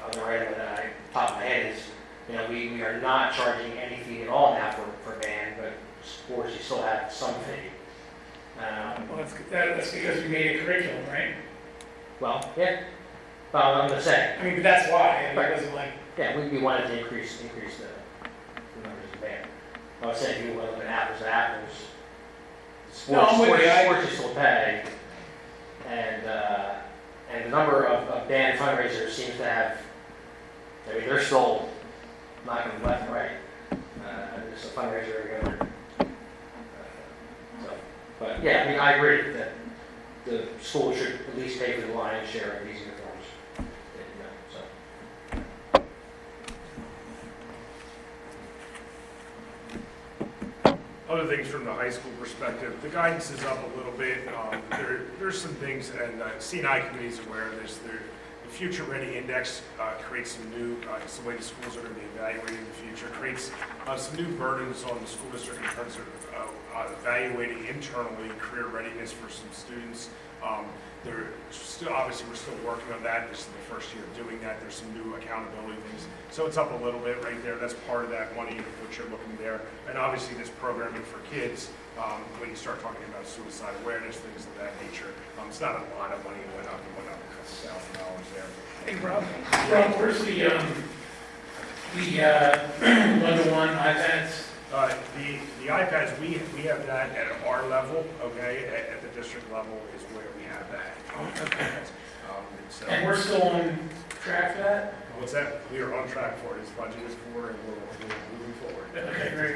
other item that I, top of my head is, we are not charging any fee at all now for band, but sports, you still have some fee. Well, that's because we made a curriculum, right? Well, yeah, well, I'm gonna say, I mean, but that's why, I mean, it wasn't like, yeah, we wanted to increase the numbers of band. I was saying, if you want to look at apples to apples, No, I'm with you. sports you still pay, and the number of band fundraisers seems to have, I mean, they're still knocking left and right. There's a fundraiser every other. But yeah, I mean, I agree that the school should at least pay for the lion's share of these uniforms. So. Other things from the high school perspective, the guidance is up a little bit. There's some things, and C&I committee is aware of this. The Future Ready Index creates some new, it's the way the schools are going to be evaluated in the future, creates some new burdens on the school district in terms of evaluating internally career readiness for some students. Obviously, we're still working on that. This is the first year of doing that. There's some new accountability things. So it's up a little bit right there. That's part of that money which you're looking there. And obviously, this programming for kids, when you start talking about suicide awareness, things of that nature, it's not a lot of money. It went up a couple $1,000 there. hey, Rob, where's the one-to-one iPads? The iPads, we have that at our level, okay? At the district level is where we have that. Okay. So- And we're still on track for that? What's that? We are on track for it. His budget is for it, and we're moving forward. Okay, great.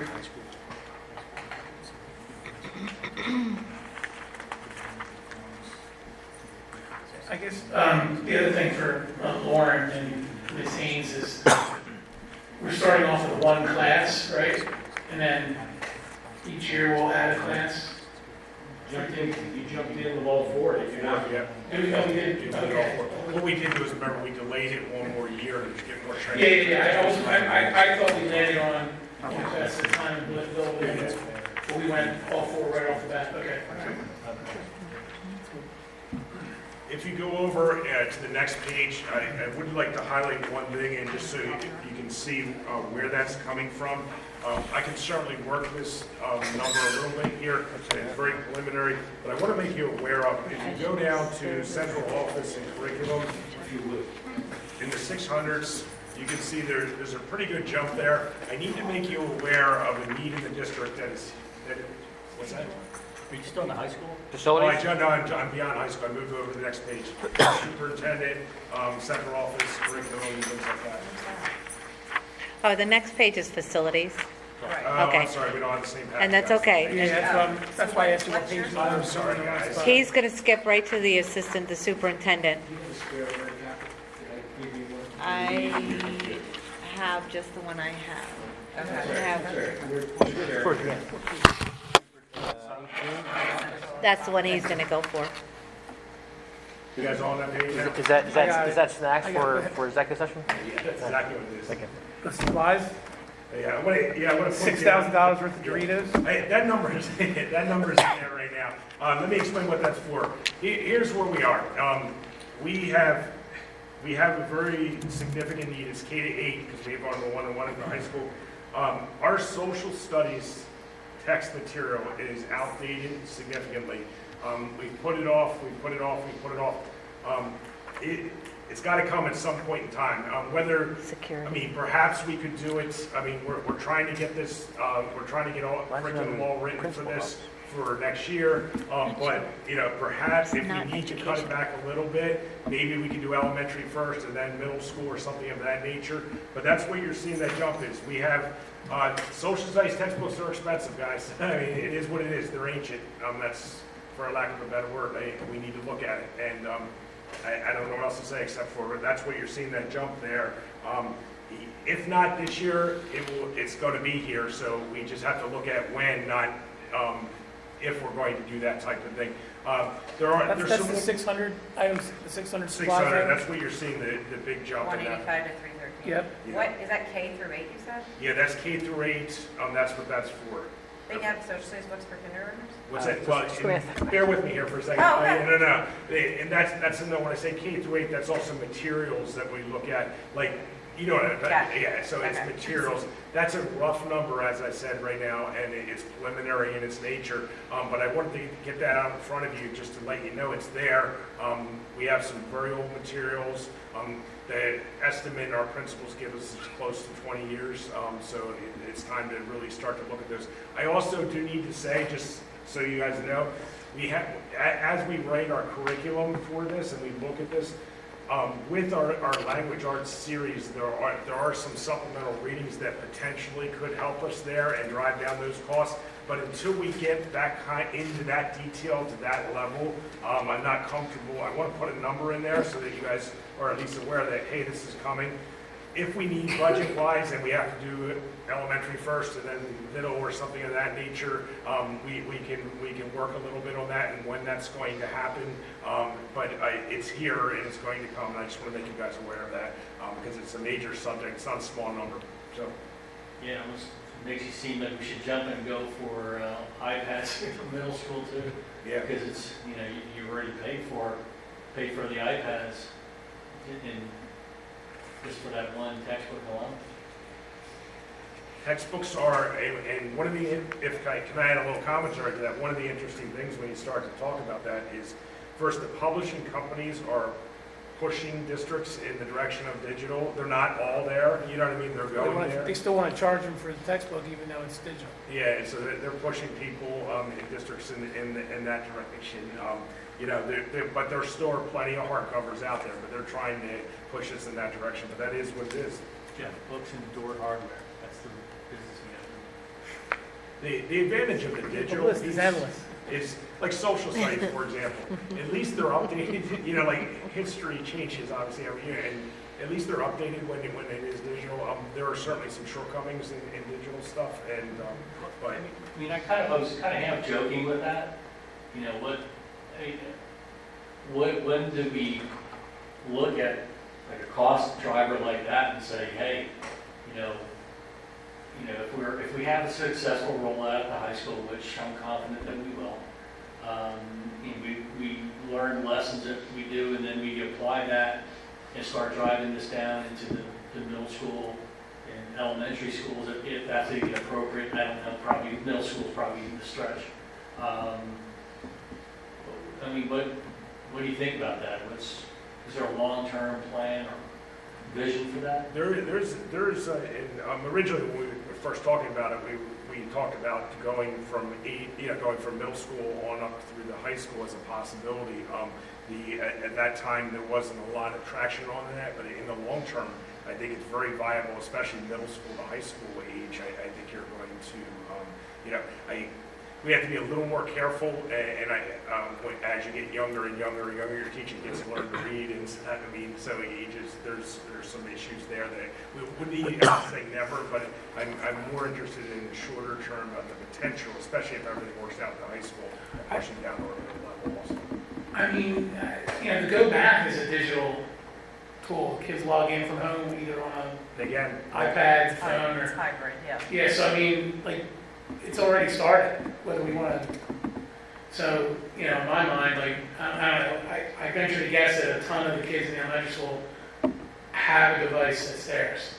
I guess, the other thing for Lauren and Ms. Haynes is, we're starting off with one class, right? And then each year we'll add a class. You jumped in with all four, did you not? Yeah. Do we, oh, we did? We did all Okay. four. What we did was, remember, we delayed it one more year to get more training. I thought we landed on one class at a time, but we went all four right off the bat, okay. If you go over to the next page, I would like to highlight one thing, and just so you can see where that's coming from. I can certainly work this number a little bit here. It's very preliminary, but I want to make you aware of, if you go down to central office and curriculum, if you would, in the 600s, you can see there's a pretty good jump there. I need to make you aware of a need in the district what's that? Are you still in the high school? Facilities? No, I'm beyond high school. I moved over to the next page. Superintendent, central office, curriculum, things like that. Oh, the next page is facilities, Oh, Okay. I'm sorry, we don't have the same package. and that's okay. Yeah, that's why I asked you what page you I'm sorry, guys. He's going to skip right to the assistant, the superintendent. Do you have a spare red copy? Did I give you one? I have just the one I have. Okay. I have- Sorry, we're- That's the one he's going to go for. You guys all on that page now? Is that snacks for executive session? Yeah, that's exactly what it is. Okay. The supplies, Yeah, I want to $6,000 worth of Doritos. Hey, that number is in there right now. Let me explain what that's for. Here's where we are. We have a very significant need. It's K to 8 because we have our one-on-one at the high school. Our social studies text material is outdated significantly. We put it off. It's got to come at some point in time. I Security. mean, perhaps we could do it. I mean, we're trying to get this. We're trying to get all curriculum all written for this for next year. But perhaps if Not we need to cut education. it back a little bit, maybe we can do elementary first and then middle school or something of that nature. But that's where you're seeing that jump is. We have social studies textbooks are expensive, guys. I mean, it is what it is. They're ancient. That's for lack of a better word. We need to look at it and. I don't know what else to say except for that's what you're seeing that jump there. If not this year, it's going to be here. So we just have to look at when, not if we're going to do that type of thing. There's That's some the 600 items, the 600 supplies. 600. items? That's what you're seeing the big jump in that. 185 to 313. Yep. Yeah. What, is that K through 8 you said? Yeah, that's K through 8. That's what that's for. They have social studies books for kindergartners? What's that? Well, and bear with me here for a second. Oh, okay. No. And that's when I say K through 8, that's also materials that we look at, like, you know, Gotcha. yeah, so it's Okay. materials. That's a rough number, as I said right now, and it's preliminary in its nature. But I wanted to get that out in front of you just to let you know it's there. We have some very old materials. The estimate our principals give us is close to 20 years, so it's time to really start to look at those. I also do need to say, just so you guys know, we have, as we write our curriculum for this and we look at this, with our language arts series, there are some supplemental readings that potentially could help us there and drive down those costs. But until we get into that detail to that level, I'm not comfortable. I want to put a number in there so that you guys are at least aware that, hey, this is coming. If we need budget-wise and we have to do elementary first and then middle or something of that nature, we can work a little bit on that and when that's going to happen. But it's here and it's going to come, and I just want to make you guys aware of that because it's a major subject. It's not a small number. So. Yeah, it makes you seem like we should jump and go for iPads for middle school too. Yeah. Because it's, you know, you already paid for the iPads in just for that one textbook alone. Textbooks are, and one of the, can I add a little commentary to that? One of the interesting things when you start to talk about that is, first, the publishing companies are pushing districts in the direction of digital. They're not all there, you know what I mean? They're going there. They still want to charge them for the textbook even though it's digital. Yeah, so they're pushing people in districts in that direction. You know, but there still are plenty of hardcovers out there, but they're trying to push us in that direction. But that is what it is. Yeah, books and door hardware. That's the business we have. The advantage of the The digital list is endless. is like social sites, for example. At least they're updated. You know, like history changes obviously every year, and at least they're updated when it is digital. There are certainly some shortcomings in digital stuff, and but I mean, I was kind of half joking with that. You know, when do we look at like a cost driver like that and say, hey, you know, if we have a successful rollout at the high school, which I'm confident that we will, we learn lessons that we do, and then we apply that and start driving this down into the middle school and elementary schools, if that's even appropriate. I don't know, probably middle school is probably even a stretch. I mean, what do you think about that? Is there a long-term plan or vision for that? there's originally when we were first talking about it, we talked about going from middle school on up through the high school as a possibility. At that time, there wasn't a lot of traction on that, but in the long term, I think it's very viable, especially middle school to high school age. I think you're going to, we have to be a little more careful, and as you get younger and younger, your teaching gets to learn to read, and so there's some issues there that we wouldn't say never, but I'm more interested in the shorter term of the potential, especially if everything works out at the high school, pushing down to our middle level also. I mean, the Go Math is a digital tool. Kids log in from home either on an Again, iPad, phone, It's or, hybrid, yeah. yeah, so I mean, like, it's already started, whether we want to. So, in my mind, like, I don't know, I venture to guess that a ton of the kids in the elementary school have a device that's theirs.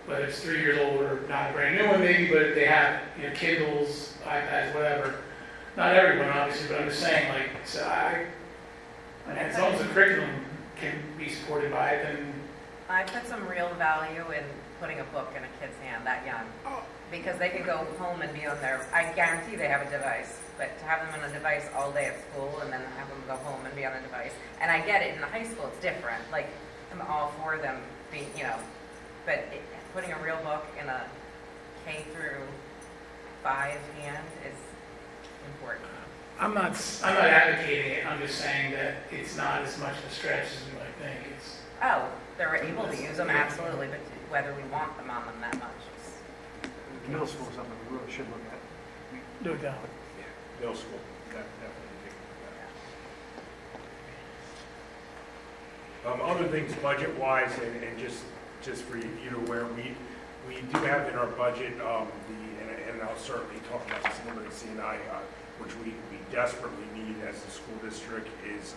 Whether it's 3 years old or not a brand new one maybe, but they have, Kindles, iPads, whatever. Not everyone, obviously, but I'm just saying, like, so as long as the curriculum can be supported by it, then I put some real value in putting a book in a kid's hand that young. Because they can go home and be on I guarantee they have a device, but to have them on a device all day at school and then have them go home and be on a device. And I get it, in the high school it's different. Like, I'm all for them being, but putting a real book in a K through 5 hand is important. I'm not advocating it. I'm just saying that it's not as much of a stretch as we might think. It's Oh, they're able to use them, absolutely, but whether we want them on them that much is. Middle school is something we really should look at. No doubt. middle school, definitely. Other things budget-wise, and just for you to aware, we do have in our budget, I'll certainly talk about this a little bit at CNI, which we desperately need as a school district is,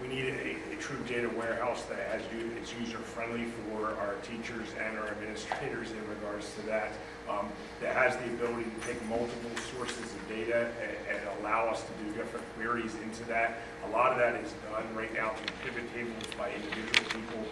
we need a true data warehouse that is user-friendly for our teachers and our administrators in regards to that, that has the ability to take multiple sources of data and allow us to do different queries into that. A lot of that is done right now through pivot tables by individual people.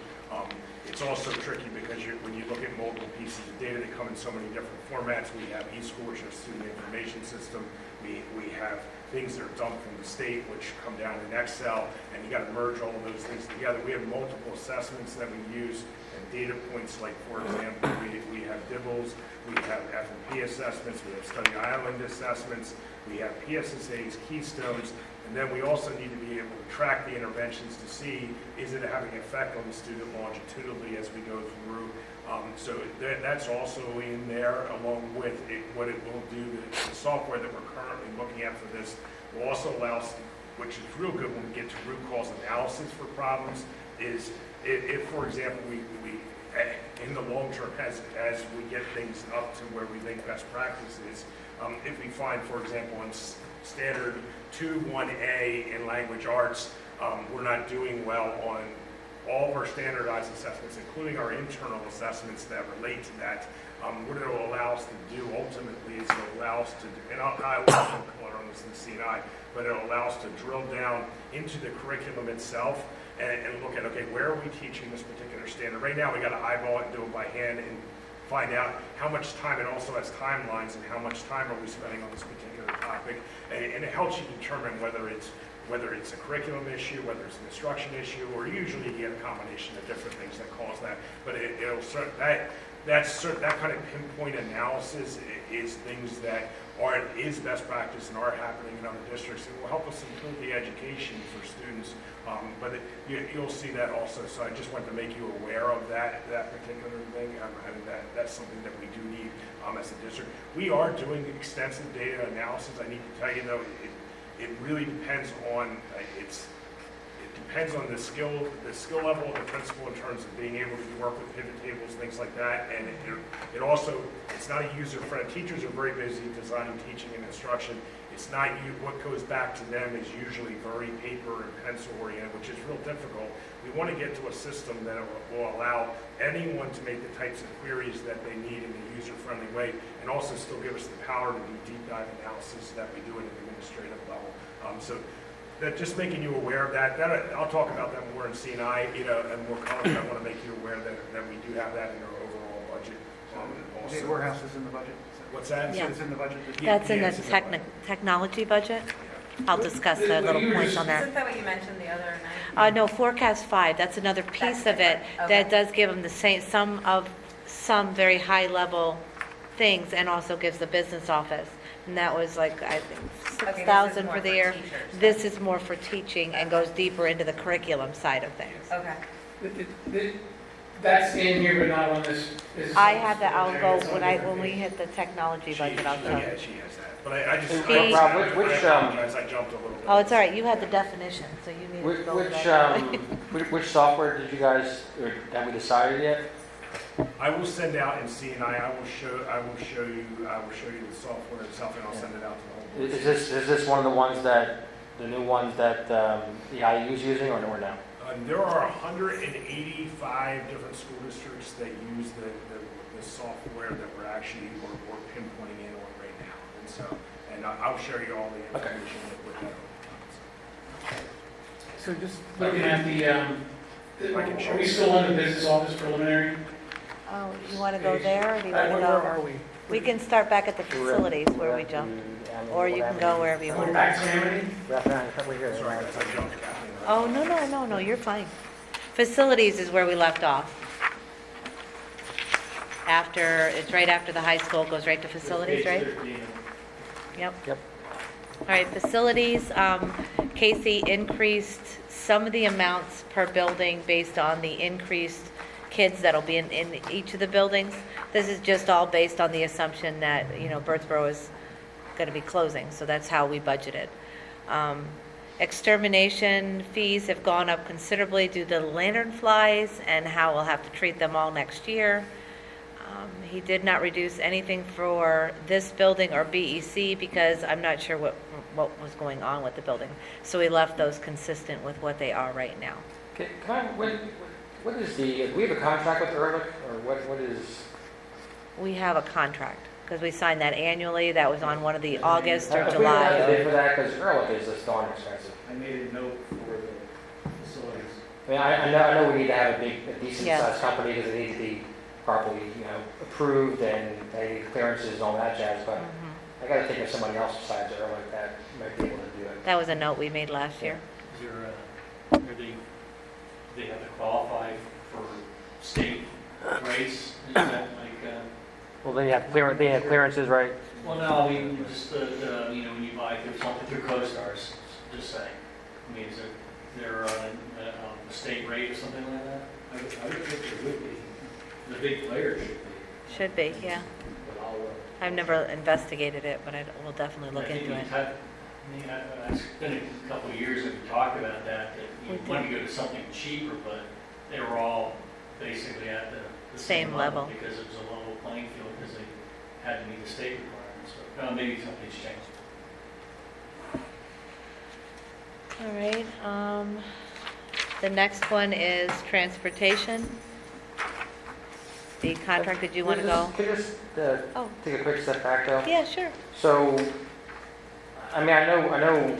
It's also tricky because when you look at multiple pieces of data that come in so many different formats, we have eSchool, which is a student information system. We have things that are dumped from the state, which come down in Excel, and you got to merge all of those things together. We have multiple assessments that we use and data points, like, for example, we have DIBELS, we have F&P assessments, we have Study Island assessments, we have PSSAs, Keystones, and then we also need to be able to track the interventions to see, is it having an effect on the student longitudinally as we go through. So that's also in there, along with what it will do. The software that we're currently looking at for this will also allow us, which is real good when we get to root cause analysis for problems, is if for example, we in the long term, as we get things up to where we think best practice is, if we find, for example, in standard 2-1A in language arts, we're not doing well on all of our standardized assessments, including our internal assessments that relate to that. What it will allow us to do ultimately is it'll allow us to, and I will color on this in the CNI, but it'll allow us to drill down into the curriculum itself and look at, okay, where are we teaching this particular standard? Right now, we got to eyeball it and do it by hand and find out how much time, it also has timelines, and how much time are we spending on this particular topic. And it helps you determine whether it's a curriculum issue, whether it's an instruction issue, or usually you get a combination of different things that cause that. But that kind of pinpoint analysis is things that is best practice and are happening in other districts. It will help us improve the education for students. But you'll see that also. So I just wanted to make you aware of that particular thing, and that's something that we do need as a district. We are doing extensive data analysis. I need to tell you though, it really depends on the skill level of the principal in terms of being able to work with pivot tables, things like that. And it also, it's not a user-friendly. Teachers are very busy designing teaching and instruction. It's not what goes back to them is usually very paper and pencil oriented, which is real difficult. We want to get to a system that will allow anyone to make the types of queries that they need in a user-friendly way, and also still give us the power to do deep dive analysis that we do at an administrative level. So that just making you aware of that. I'll talk about that more in CNI, and more color. I want to make you aware that we do have that in our overall budget. Also. Data warehouse is in the budget? What's that? Yeah. It's in the budget? That's in the Yes, it's in the budget. technology budget. I'll discuss the little points on that. Isn't that what you mentioned the other night? No, Forecast 5, that's another piece of it Okay. that does give them the same, some very high level things, and also gives the business office. And that was like, I think, Okay, this is 6,000 more for the for year. teachers. This is more for teaching and goes deeper into the curriculum side of things. Okay. That's in here, but not on this. I have that, I'll go, when we hit the technology budget, I'll Yeah, go. she has that. But I just, Hey, Rob, I which, apologize, I jumped a little bit. Oh, it's all right, you had the definition, so you need to go back. Which software did you guys, or have we decided yet? I will send out in CNI. I will show you the software itself, and I'll send it out to the whole board. Is this one of the new ones that the IU is using, or no? There are 185 different school districts that use the software that we're pinpointing in on right now. And I'll share you all the information with that. So just, Looking at I can show are we you. still on the business office preliminary? Oh, you want to go there, or do you want to where go? are we? We can start back at the facilities where we jumped, or you can go wherever you want to go. Back to Amity? Sorry, guys, I jumped, Kathleen. Oh, no, you're fine. Facilities is where we left off. It's right after the high school, goes right to facilities, right? Yep. Yep. All right, facilities, Casey increased some of the amounts per building based on the increased kids that'll be in each of the buildings. This is just all based on the assumption that, Birdsboro is going to be closing, so that's how we budgeted. Extermination fees have gone up considerably due to the lanternflies and how we'll have to treat them all next year. He did not reduce anything for this building or BEC because I'm not sure what was going on with the building. So he left those consistent with what they are right now. Can I, what is the, do we have a contract with Ehrlich, or what is? We have a contract because we signed that annually. That was on one of the August or If we don't have to July. bid for that, because Ehrlich is just darn expensive. I made a note for the facilities. I mean, I know we need to have a decent Yeah. sized company because they need to be properly, approved and they need clearances and all that jazz, but Mhm. I gotta think of somebody else besides Ehrlich that might be able to do it. That was a note we made last year. Is there, do they have to qualify for state rates? Is that like, Well, they have clearances, right? well, no, I mean, just when you buy through something through CoStarz, just saying. I mean, is there a state rate or something like that? I would think there would be. The big players should be, Should be, yeah. but I'll, I've never investigated it, but I will definitely look I think into it. we've had- I mean, it's been a couple of years that we talked about that We you did. wanted to go to something cheaper, but they were all basically at the Same level. because it was a level playing field, because they had to meet the state requirements. So maybe something's changed. All right, the next one is transportation. The contract, did you want to go? Can I just Oh, take a quick step back though? yeah, sure. So, I mean, I know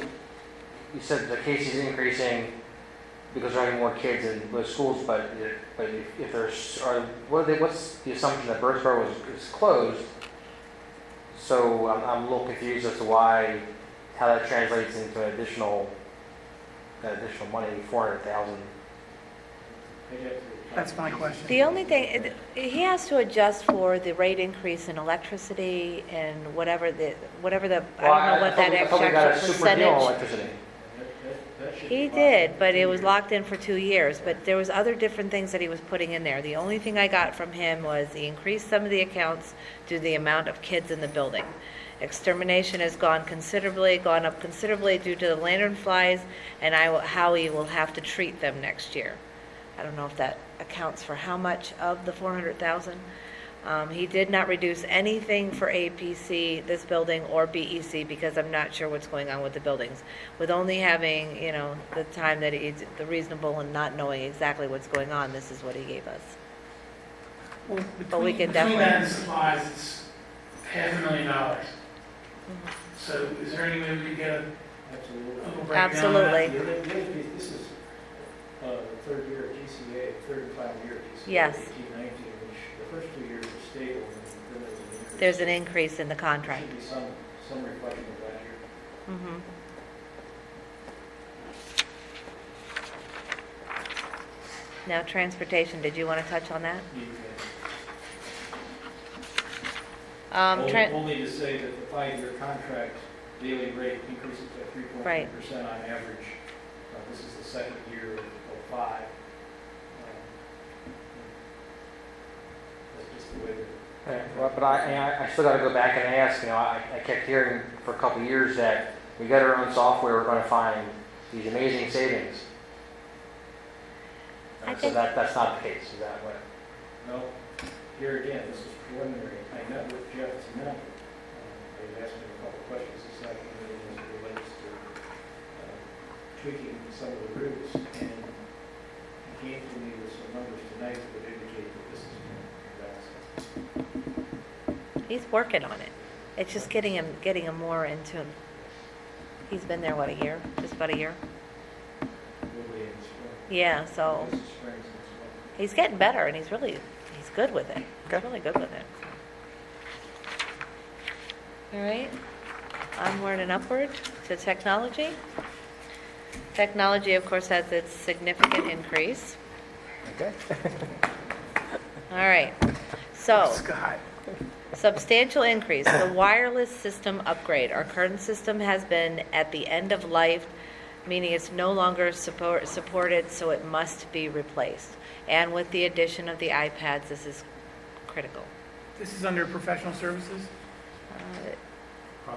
you said the cases increasing because there are more kids in those schools, but if there's, what's the assumption that Birdsboro is closed? So I'm a little confused as to how that translates into additional money, 400,000. That's my question. The only thing, he has to adjust for the rate increase in electricity and whatever the, I don't know what that I thought we got a extra super deal on percentage. electricity. that should He be did, but it was locked in for 2 years, but there was other different things that he was putting in there. The only thing I got from him was he increased some of the accounts due to the amount of kids in the building. Extermination has gone up considerably due to the lanternflies and how he will have to treat them next year. I don't know if that accounts for how much of the 400,000. He did not reduce anything for APC, this building, or BEC because I'm not sure what's going on with the buildings. With only having, the time that he's the reasonable and not knowing exactly what's going on, this is what he gave us. Well, But we can between definitely- that and supplies, it's $500,000. So is there any way we could get a Absolutely. little breakdown of that? Absolutely. The other piece, this is the third year of GCA, third and final year of GCA. Yes. 18-19, which the first 2 years are stable, and then there's an increase. There's an increase in the There contract. should be some reflection of that here. Mhm. Now, transportation, did you want to touch on that? Only to say that the 5-year contract daily rate increases by 3.3% on average. This is the second year of 5. That's just the way that. Okay, well, but I still got to go back and ask. I kept hearing for a couple of years that we got our own software, we're going to find these amazing savings. I So think- that's not the case. Is that what? No, here again, this is preliminary. I met with Jeff tonight. They asked me a couple of questions this afternoon as it relates to tweaking some of the routes, and he came to me with some numbers tonight that would indicate that this is going to He's working on it. It's just getting him more into, he's been there, a year? Just about a year? will be in the spring. Yeah, so This is spring and spring. he's getting better and he's good with it. He's Okay. really good with it. All right, onward and upward to technology. Technology, of course, has its significant increase. Okay. All right, so Scott. substantial increase, the wireless system upgrade. Our current system has been at the end of life, meaning it's no longer supported, so it must be replaced. And with the addition of the iPads, this is critical. This is under professional services? Uh,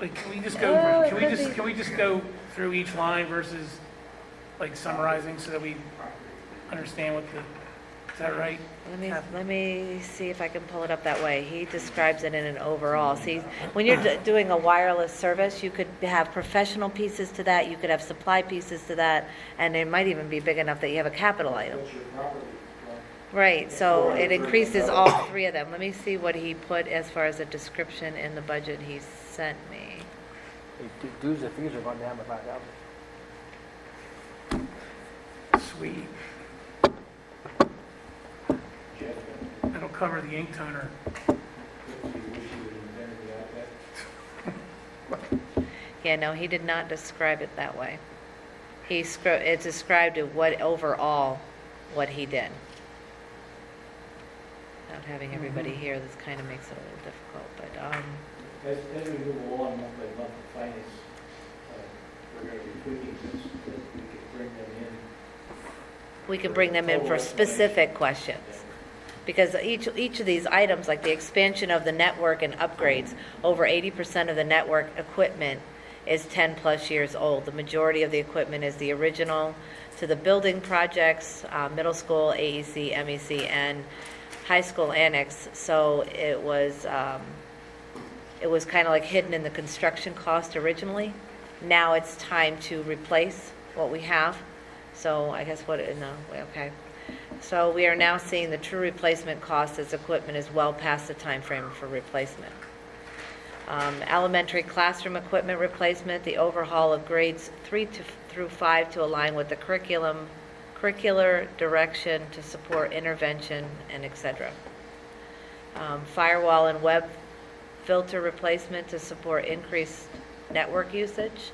Like, can we just Oh, go, it could be. can we just go through each line versus, like, summarizing so that we understand what the Is that right? Let me see if I can pull it up that way. He describes it in an overall. See, when you're doing a wireless service, you could have professional pieces to that, you could have supply pieces to that, and it might even be big enough that you have a capital item. What's your property? Right, so it increases all three of them. Let me see what he put as far as a description in the budget he sent me. The dues and fees are going down by 5,000. Sweet. Jeff, That'll cover the ink toner. you wish you would invented the iPad? Yeah, no, he did not describe it that way. It described it what overall, what he did. Not having everybody here, this kind of makes it a little difficult, but, As we move along month by month, the finance, we're going to be tweaking this, that we could bring them in. we can bring them in for specific questions. Because each of these items, like the expansion of the network and upgrades, over 80% of the network equipment is 10 plus years old. The majority of the equipment is the original to the building projects, middle school, AEC, MEC, and high school annex. So it was kind of like hidden in the construction cost originally. Now it's time to replace what we have. So I guess okay. So we are now seeing the true replacement cost as equipment is well past the time frame for replacement. Elementary classroom equipment replacement, the overhaul of grades 3 through 5 to align with the curricular direction to support intervention, and etc. Firewall and web filter replacement to support increased network usage.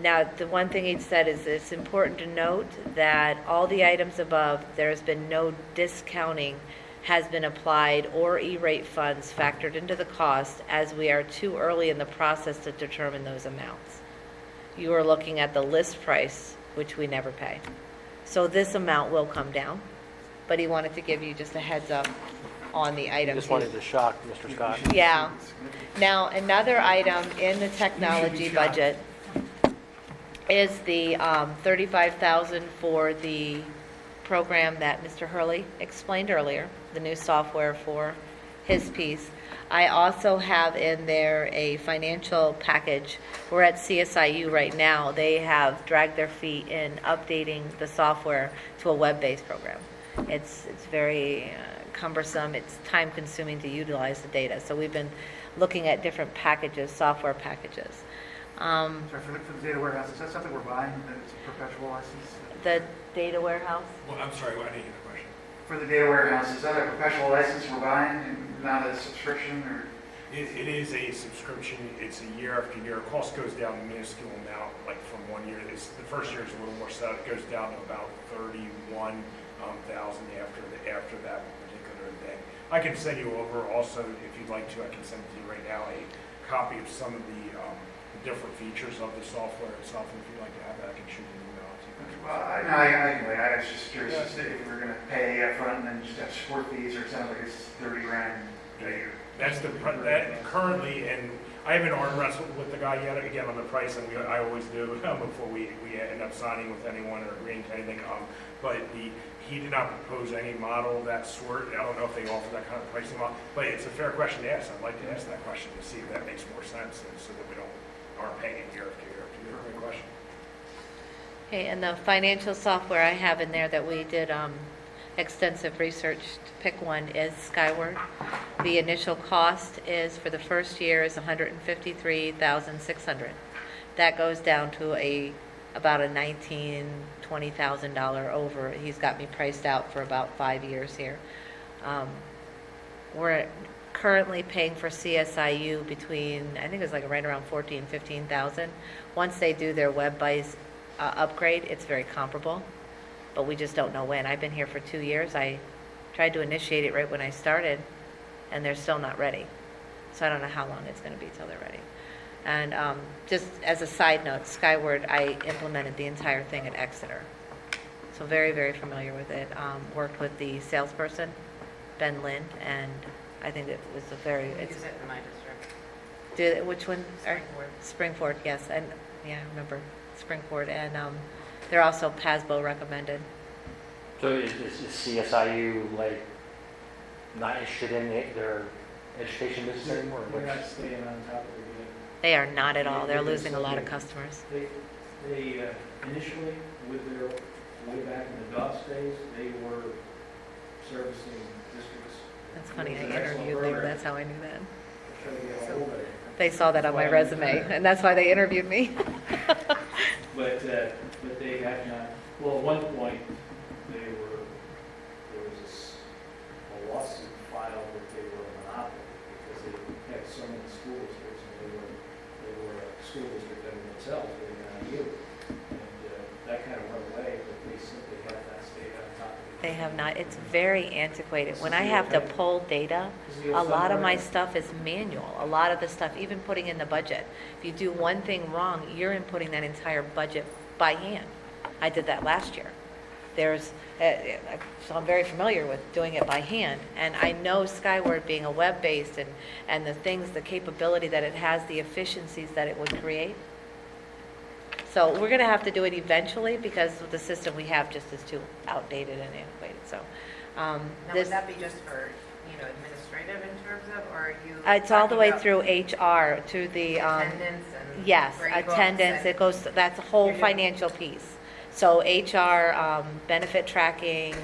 Now, the one thing he said is it's important to note that all the items above, there has been no discounting has been applied or E-rate funds factored into the cost, as we are too early in the process to determine those amounts. You are looking at the list price, which we never pay. So this amount will come down, but he wanted to give you just a heads up on the I items. just wanted to shock Mr. Scott. Yeah. Now, another item in the technology budget is the $35,000 for the program that Mr. Hurley explained earlier, the new software for his piece. I also have in there a financial package. We're at CSIU right now. They have dragged their feet in updating the software to a web-based program. It's very cumbersome. It's time-consuming to utilize the data. So we've been looking at different packages, software packages. Sorry, for the data warehouse, is that something we're buying, that it's a perpetual license? The data warehouse? Well, I'm sorry, I didn't get the question. For the data warehouse, is that a perpetual license we're buying, and not a subscription, or? It is a subscription, it's a year after year, cost goes down a minuscule amount, like from 1 year, the first year is a little more set, it goes down to about 31,000 after that particular thing. I can send you over also, if you'd like to, I can send to you right now a copy of some of the different features of the software itself, and if you'd like to have that, I can shoot you an email to you. Well, I was just curious as to if we're gonna pay upfront and then just have support fees, or it sounds like it's 30 grand a year. That's that currently, and I haven't arm wrestled with the guy yet, again, on the price, and I always do before we end up signing with anyone or agreeing to anything. But he did not propose any model of that sort. I don't know if they offer that kind of pricing model, but it's a fair question to ask. I'd like to ask that question to see if that makes more sense, and so that we aren't paying it year after year after year. Great question. Okay, and the financial software I have in there that we did extensive research to pick one is Skyward. The initial cost is, for the first year, is $153,600. That goes down to about a $19,000, $20,000 over. He's got me priced out for about 5 years here. We're currently paying for CSIU between, I think it's like right around $14,000, $15,000. Once they do their web-based upgrade, it's very comparable, but we just don't know when. I've been here for 2 years. I tried to initiate it right when I started, and they're still not ready. So I don't know how long it's going to be till they're ready. And just as a side note, Skyward, I implemented the entire thing at Exeter. So very, very familiar with it. Worked with the salesperson, Ben Lind, and I think it was a very... We It's, use it in my district. which one? Springboard. Springford, yes. And yeah, I remember Springford. And they're also PASBO recommended. So is CSIU like not interested in their education business anymore? or They're what? not staying on top of it. They are not at all. They're losing a lot of customers. They initially, with their, way back in the DOS days, they were servicing districts. That's funny, I It was an excellent interviewed them, program. that's how I knew that. Trying to get a hold of it. They saw that on my resume, and that's why they interviewed me. But they have not, well, at one point, there was a lawsuit filed that they were a monopoly because they had so many school districts, and they were a school district in themselves, they were not you. And that kind of went away, but they simply have not stayed on top of it. They have not, it's very antiquated. When I have to pull data, This is the a old lot of my Sunrise. stuff is manual. A lot of the stuff, even putting in the budget. If you do one thing wrong, you're inputting that entire budget by hand. I did that last year. So I'm very familiar with doing it by hand. And I know Skyward being a web-based and the things, the capability that it has, the efficiencies that it would create. So we're going to have to do it eventually because the system we have just is too outdated and antiquated. So Now, this, would that be just for, administrative in terms of, or are you? it's all the talking way about through HR, to the, attendance and yes, grade books attendance, and- it goes, that's a whole You're doing- financial piece. So HR, benefit tracking,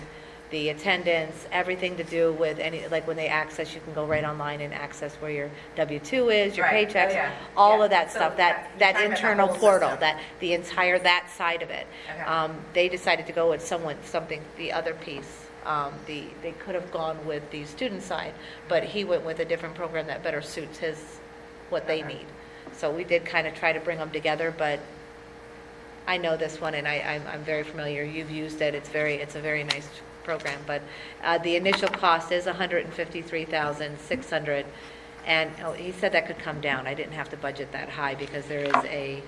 the attendance, everything to do with any, like when they access, you can go right online and access where your W-2 is, your Right, paychecks, yeah, all yeah. of that So stuff, you're that talking about the internal whole portal, system. that, the entire, that side of it. Okay. They decided to go with something, the other piece. They could have gone with the student side, but he went with a different program that better suits what they Okay. need. So we did kind of try to bring them together, but I know this one and I'm very familiar. You've used it. It's a very nice program, but the initial cost is $153,600. And he said that could come down. I didn't have to budget that high because there is a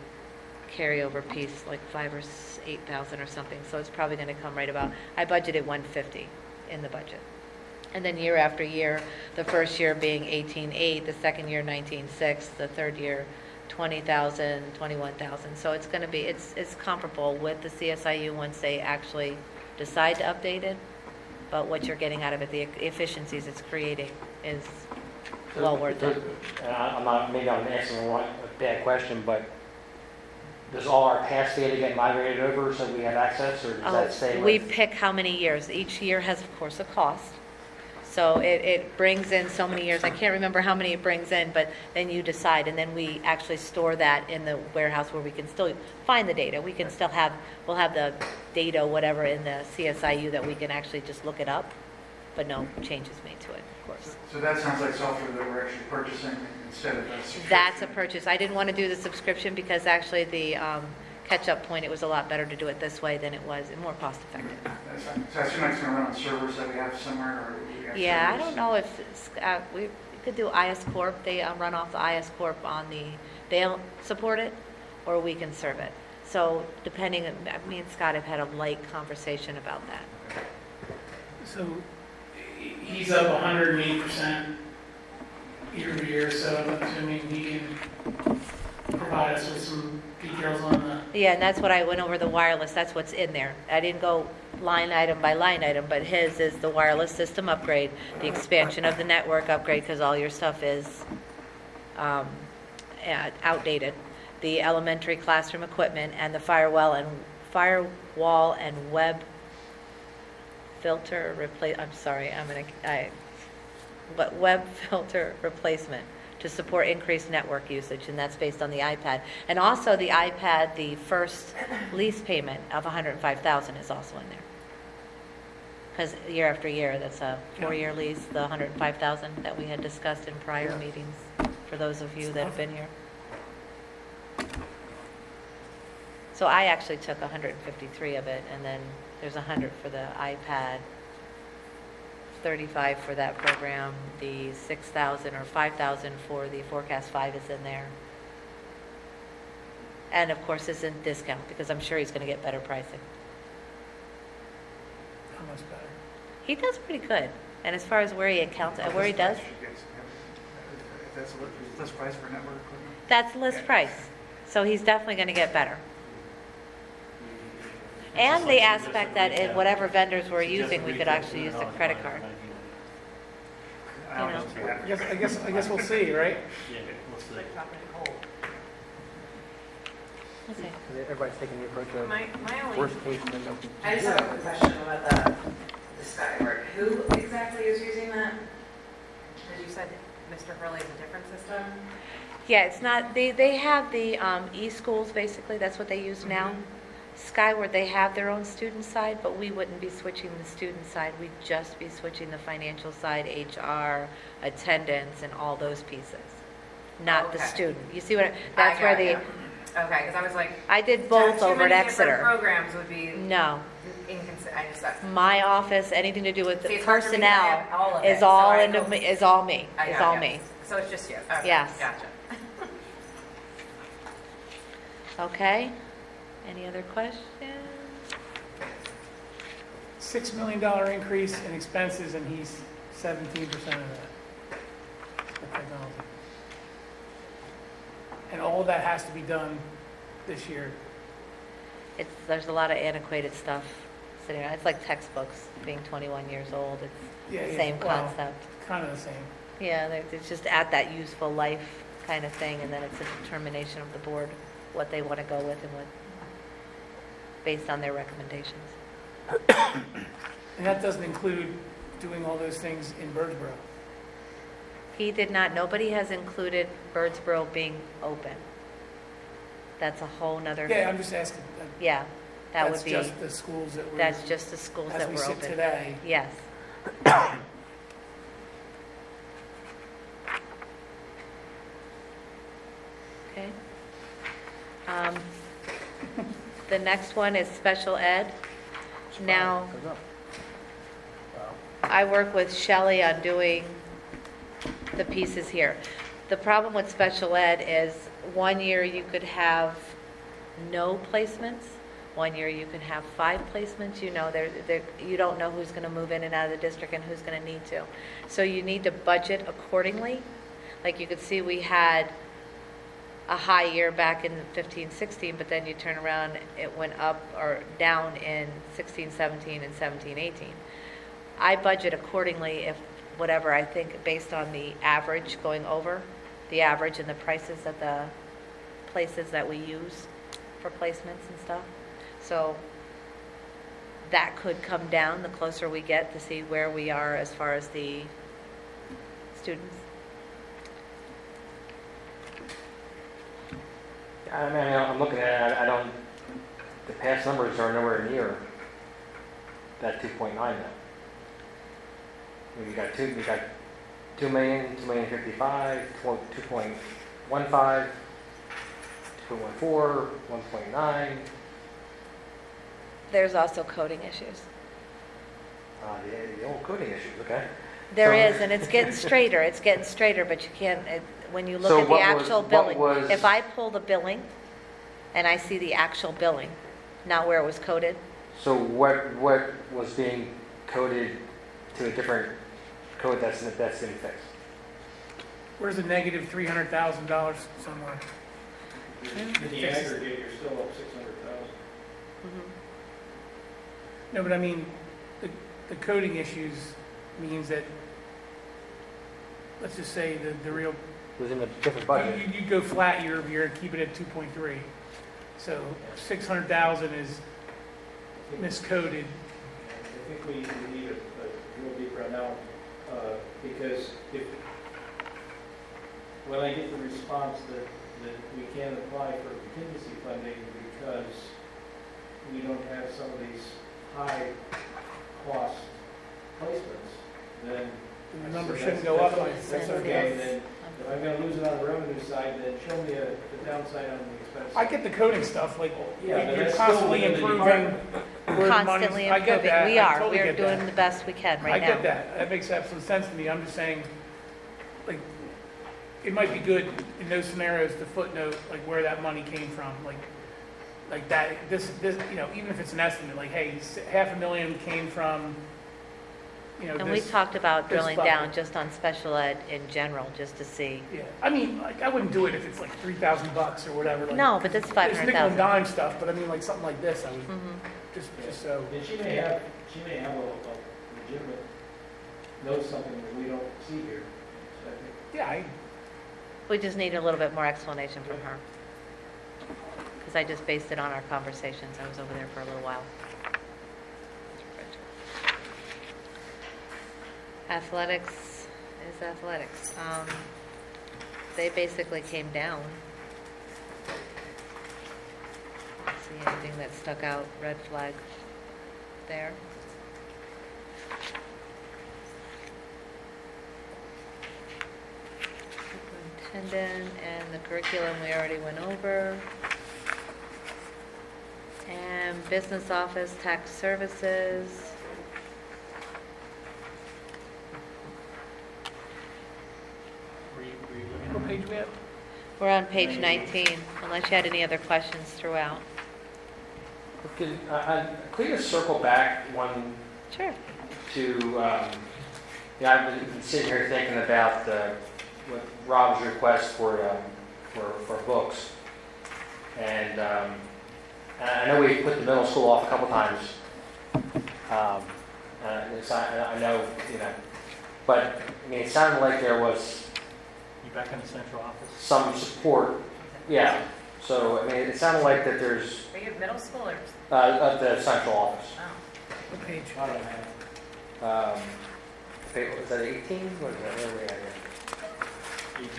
carryover piece, like 5,000 or 8,000 or something. So it's probably going to come right about, I budgeted 150 in the budget. And then year after year, the first year being 18,800, the second year 19,600, the third year 20,000, 21,000. So it's going to be, it's comparable with the CSIU once they actually decide to update it. But what you're getting out of it, the efficiencies it's creating is well worth it. Maybe I'm asking a bad question, but does all our past data get migrated over so we have access, or does that stay We with? pick how many years. Each year has, of course, a cost. So it brings in so many years. I can't remember how many it brings in, but then you decide, and then we actually store that in the warehouse where we can still find the data. We can still have, we'll have the data, whatever, in the CSIU that we can actually just look it up, but no changes made to it, of course. So that sounds like software that we're actually purchasing instead of a subscription. That's a purchase. I didn't want to do the subscription because actually the catch-up point, it was a lot better to do it this way than it was, and more cost-effective. That's fine. So I assume it's going to run on servers that we have somewhere, or we have Yeah, I servers? don't know if, we could do IS Corp, they run off the IS Corp they'll support it, or we can serve it. So depending, me and Scott have had a light conversation about that. So he's up 108% year over year, so I'm assuming he can provide us with some details on the. Yeah, and that's what I went over, the wireless, that's what's in there. I didn't go line item by line item, but his is the wireless system upgrade, the expansion of the network upgrade, because all your stuff is outdated, the elementary classroom equipment, and the firewall and web filter web filter replacement to support increased network usage, and that's based on the iPad. And also the iPad, the first lease payment of $105,000 is also in there. Because year after year, that's a 4-year lease, the $105,000 that we had discussed in prior meetings, for those of you that have been here. So I actually took 153 of it, and then there's 100 for the iPad, 35 for that program, the 6,000 or 5,000 for the Forecast 5 is in there. And of course, it's in discount, because I'm sure he's going to get better pricing. How much better? He does pretty good. And as far as where he accounts, where he does, If that's a list price for network equipment? that's list price. So he's definitely going to get better. And the aspect that in whatever vendors we're using, we could actually use the credit card. I don't You know. I guess we'll see, right? Yeah, what's the? Okay. Everybody's taking the approach of My only, worst case and then no. I just have a quick question about the Skyward. Who exactly is using that? Because you said Mr. Hurley's a different system? Yeah, it's not, they have the e-schools, basically, that's what they use now. Skyward, they have their own student side, but we wouldn't be switching the student side, we'd just be switching the financial side, HR, attendance, and all those pieces, not the Okay. student. You see what, that's where the, Okay, because I was like. I did both too over at many different Exeter. programs would be No, I just, that's. my office, anything to do with See, it's hard for me 'cause I personnel have all of it, is so all I into hope- me, is all me, I is got all you. me. So it's just you? Okay, Yes. Gotcha. Okay? Any other questions? $6 million increase in expenses, and he's 17% of that. For technology. And all of that has to be done this year. There's a lot of antiquated stuff sitting around. It's like textbooks being 21 years old. It's Yeah, the yeah, same well, concept. Kind of the same. Yeah, it's just at that useful life kind of thing, and then it's a determination of the board what they want to go with and what, based on their recommendations. And that doesn't include doing all those things in Birdsboro. He did not, nobody has included Birdsboro being open. That's a whole nother, Yeah, I'm just asking. yeah, that would be, That's just the schools that were, that's just the schools as that we were sit open. today. Yes. Okay. The next one is special ed. Now, I work with Shelley on doing the pieces here. The problem with special ed is 1 year you could have no placements. 1 year you can have 5 placements. You know, you don't know who's going to move in and out of the district and who's going to need to. So you need to budget accordingly. Like you could see, we had a high year back in 15, 16, but then you turn around, it went up or down in 16, 17, and 17, 18. I budget accordingly if whatever I think based on the average going over, the average and the prices at the places that we use for placements and stuff. So that could come down the closer we get to see where we are as far as the students. I mean, I'm looking at it, I don't, the past numbers are nowhere near that 2.9 now. We got 2 million, 2,055,000, 2.15, 2.14, 1.9. There's also coding issues. The old coding issues, okay? There So- is, and it's getting straighter, but you can't, when you look So at the what actual what billing. was- If I pull the billing and I see the actual billing, not where it was coded, So what was being coded to a different code that's been fixed? Where's the negative $300,000 somewhere? In the aggregate, you're still up 600,000. No, but I mean, the coding issues means that, let's just say the real, It was in a different budget. you'd go flat year over year and keep it at 2.3. So 600,000 is miscoded. I think we need a real deeper analysis, because when I get the response that we can't apply for contingency funding because we don't have some of these high-cost placements, then The number shouldn't go up by that's okay, then if I'm gonna lose it on the revenue side, then show me the downside on the expense. I get the coding stuff, like, Yeah, but you're that's still constantly within the improving department. where the money's. constantly I get improving. that. We I are, totally we're get doing that. the best we can I right now. get that. That makes absolute sense to me. I'm just saying, like, it might be good in those scenarios to footnote, like, where that money came from, like that, this, you know, even if it's an estimate, like, hey, $500,000 came from, you know, And we this. talked about this drilling bucket. down just on special ed in general, just to see. Yeah, I mean, like, I wouldn't do it if it's like $3,000 or whatever. Like, No, but that's There's nickel and 500,000. dime stuff, but I mean, like, something like this, I would, Mhm. just so. And she may have a legitimate, knows something that we don't see here. So I think Yeah, We just need a little bit more explanation from her. Because I just based it on our conversations. I was over there for a little while. Athletics is athletics. They basically came down. Don't see anything that stuck out, red flag there. Superintendent and the curriculum we already went over. And business office, tax services. what page we have? We're on page 19, unless you had any other questions throughout. Could you just circle back one Sure. to, I've been sitting here thinking about what Rob's request for books. And I know we put the middle school off a couple times. I know, but I mean, it sounded like there was You back in the central office? some support. Yeah. So, I mean, it sounded like that there's, Are you middle schoolers? at the central office. Oh. What page? I don't have. Was that 18? What is that? Where are we at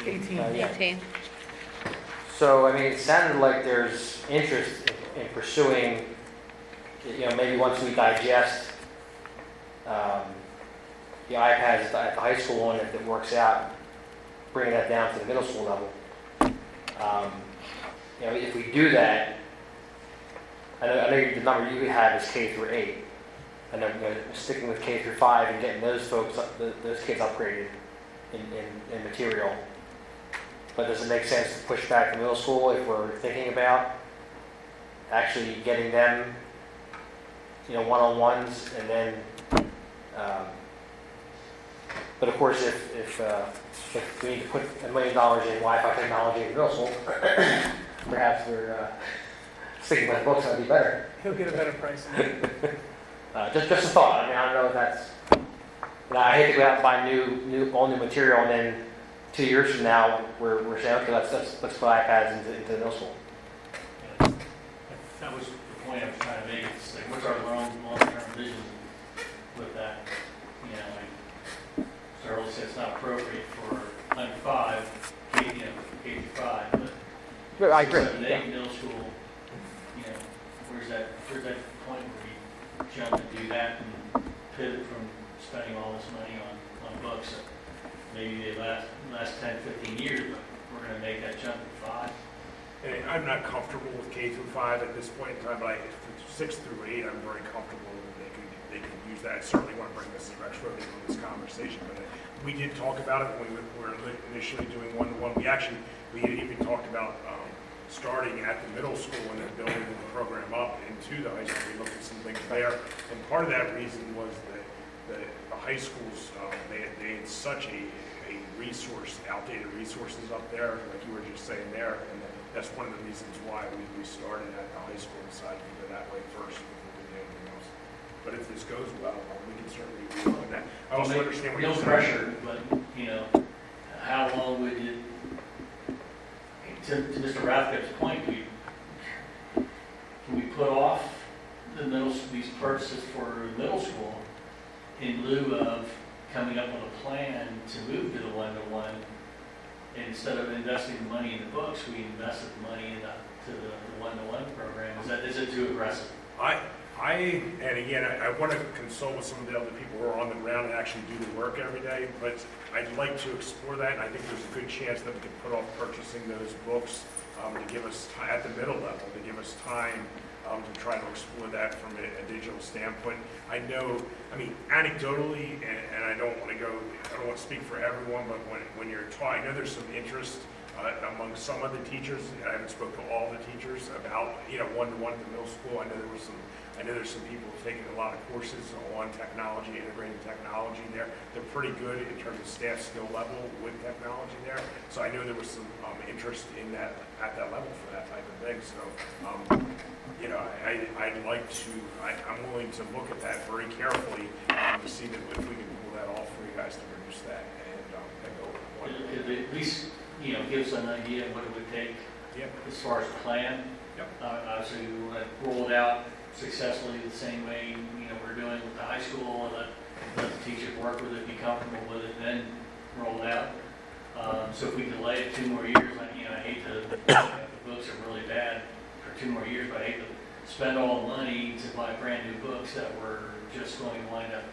here? 18. Yeah. 18. So, I mean, it sounded like there's interest in pursuing, maybe once we digest the iPads at the high school, and if it works out, bringing that down to the middle school level. If we do that, I know the number you have is K through 8. I know, sticking with K through 5 and getting those folks, those kids upgraded in material. But does it make sense to push back the middle school if we're thinking about actually getting them, one-on-ones, and then, but of course, if we need to put $1 million in Wi-Fi technology in the middle school, perhaps we're sticking with books, that'd be better. He'll get a better price. Just a thought. I mean, I don't know if that's. I hate to go out and buy all new material, and then 2 years from now we're saying, okay, let's put iPads into the middle school. That was the point I was trying to make. It's like, what's our long-term vision with that? Like Charlie said, it's not appropriate for under 5, K through 5, but I agree. 7, 8, Yeah. middle school, where's that point where you jump and do that and pivot from spending all this money on books? Maybe the last 10, 15 years, but we're going to make that jump to 5. And I'm not comfortable with K through 5 at this point in time, but 6 through 8, I'm very comfortable that they could use that. I certainly want to bring Mrs. Rexroth into this conversation, but we did talk about it when we were initially doing one-to-one. We even talked about starting at the middle school and then building the program up into the high school. We looked at some things there, and part of that reason was that the high schools, they had such a resource, outdated resources up there, like you were just saying there, and that's one of the reasons why we started at the high school and decided to go that way first before we did anything else. But if this goes well, we can certainly do that. I also understand what No you're saying. pressure, but, how long would it, to Mr. Rathkett's point, can we put off these purchases for middle school in lieu of coming up with a plan to move to the one-to-one? Instead of investing the money in the books, we invested the money to the one-to-one program. Is it too aggressive? And again, I want to consult with some of the other people who are on the ground and actually do the work every day, but I'd like to explore that, and I think there's a good chance that we could put off purchasing those books to give us, at the middle level, to give us time to try to explore that from a digital standpoint. I know, anecdotally, and I don't want to speak for everyone, but when you're taught, I know there's some interest among some of the teachers. I haven't spoken to all the teachers about, one-to-one at the middle school. I know there's some people taking a lot of courses on technology, integrating technology there. They're pretty good in terms of staff skill level with technology there. So I know there was some interest in that at that level for that type of thing. So you know, I'd like to, I'm willing to look at that very carefully to see that if we can pull that off for you guys to reduce that and go. It at least, you know, gives an idea of what it would take Yep. as far as the plan. Yep. Obviously, we want to roll it out successfully the same way, you know, we're doing with the high school, and let the teacher work with it, be comfortable with it, then roll it out. So if we delay it 2 more years, you know, I hate to, the books are really bad for 2 more years, but I hate to spend all the money to buy brand new books that we're just going to wind up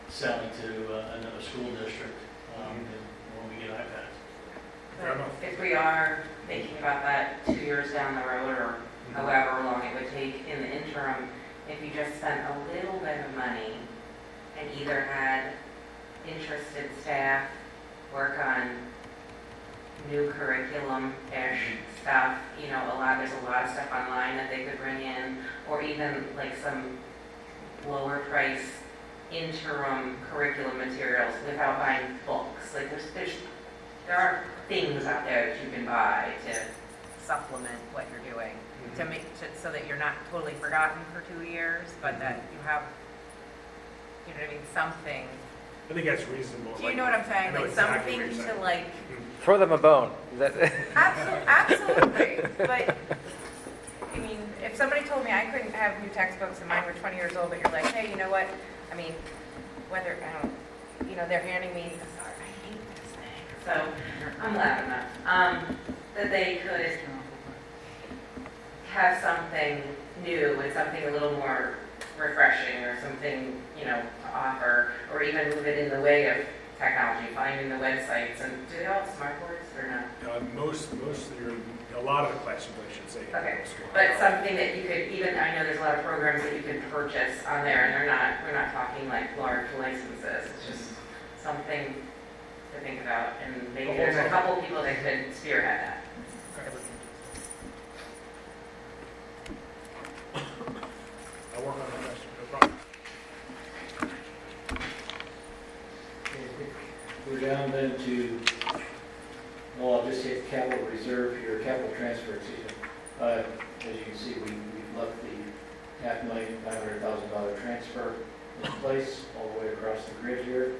selling to another school district when we get iPads. Fair enough. If we are thinking about that 2 years down the road, or however long it would take in the interim, if you just spent a little bit of money and either had interested staff work on new curriculum-ish stuff, you know, there's a lot of stuff online that they could bring in, or even like some lower price interim curriculum materials without buying books. Like there are things out there that you can buy to supplement what you're doing, to make, so that you're not totally forgotten for 2 years, but that you have, you know what I mean, something. I think that's reasonable. Do you know what I'm saying? I know Like exactly something what you're to saying. like, Throw them a bone. Is that? absolutely. But, I mean, if somebody told me I couldn't have new textbooks and mine were 20 years old, but you're like, hey, you know what? I mean, whether, I don't, you know, they're handing me, sorry, I hate this thing. So, I'm loud enough. That they could have something new and something a little more refreshing, or something, you know, to offer, or even move it in the way of technology, finding the websites. And do they all have smart boards or no? Most of a lot of the classrooms, I should say. in Okay, middle school but have- something that you could even, I know there's a lot of programs that you can purchase on there, and we're not talking like large licenses. It's just something to think about, and maybe there's a couple people that could spearhead that. I'll work on that question, no problem. We're down then to, well, I'll just hit capital reserve here, capital transfer, excuse me. As you can see, we've left the $5,500,000 transfer in place all the way across the grid here.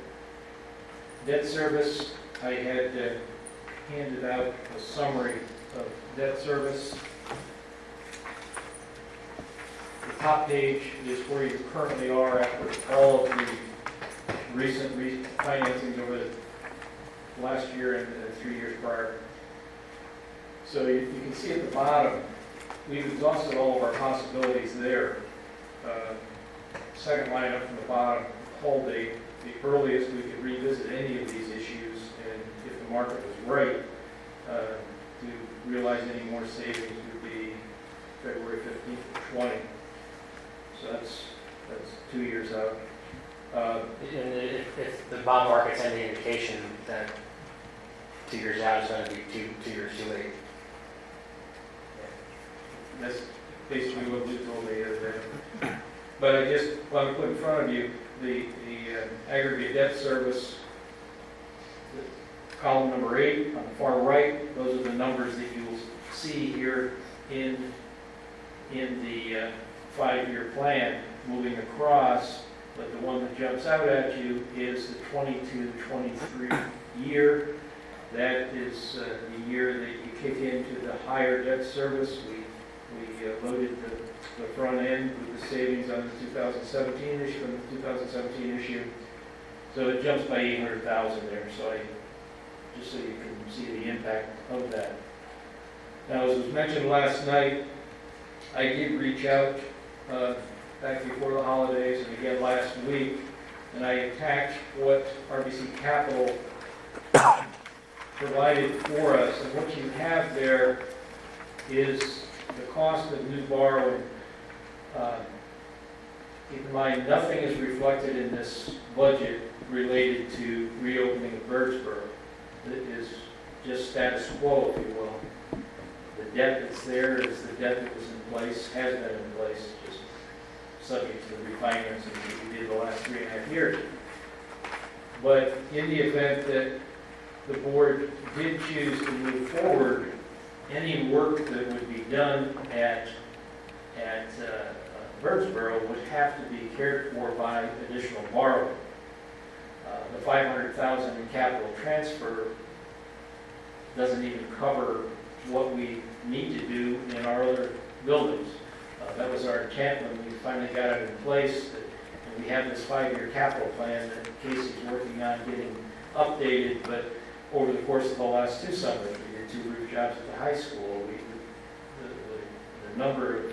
Debt service, I had handed out a summary of debt service. The top page is where you currently are after all of the recent refinancings over the last year and the 3 years prior. So you can see at the bottom, we've exhausted all of our possibilities there. Second line up from the bottom, call date, the earliest we could revisit any of these issues, and if the market was right, to realize any more savings would be February 15th or 20. So that's 2 years out. And if the bond market's any indication that 2 years out is going to be two years too late. That's basically what we told me the other day. But I just want to put in front of you the aggregate debt service, column number 8 on the far right. Those are the numbers that you will see here in the 5-year plan moving across. But the one that jumps out at you is the 22-23 year. That is the year that you kick into the higher debt service. We loaded the front end with the savings on the 2017 issue, from the 2017 issue. So it jumps by 800,000 there. So just so you can see the impact of that. Now, as was mentioned last night, I did reach out back before the holidays and again last week, and I attached what RBC Capital provided for us. And what you have there is the cost of new borrowing. Keep in mind, nothing is reflected in this budget related to reopening of Birdsboro. It is just status quo, if you will. The debt that's there is the debt that was in place, has been in place, just subject to the refinancing that we did the last 3.5 years. But in the event that the board did choose to move forward, any work that would be done at at Birdsboro would have to be cared for by additional borrowing. The 500,000 in capital transfer doesn't even cover what we need to do in our other buildings. That was our intent when we finally got it in place, and we have this 5-year capital plan that Casey's working on getting updated, but over the course of the last 2 summers, we did 2 roof jobs at the high school. The number of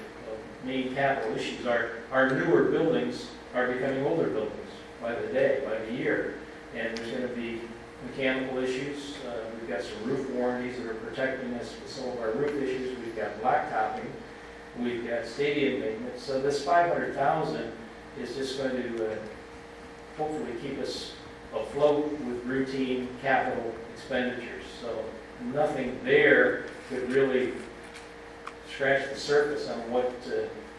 main capital issues are, our newer buildings are becoming older buildings by the day, by the year. And there's going to be mechanical issues. We've got some roof warranties that are protecting us with some of our roof issues. We've got blacktopping. We've got stadium maintenance. So this 500,000 is just going to hopefully keep us afloat with routine capital expenditures. So nothing there could really scratch the surface on what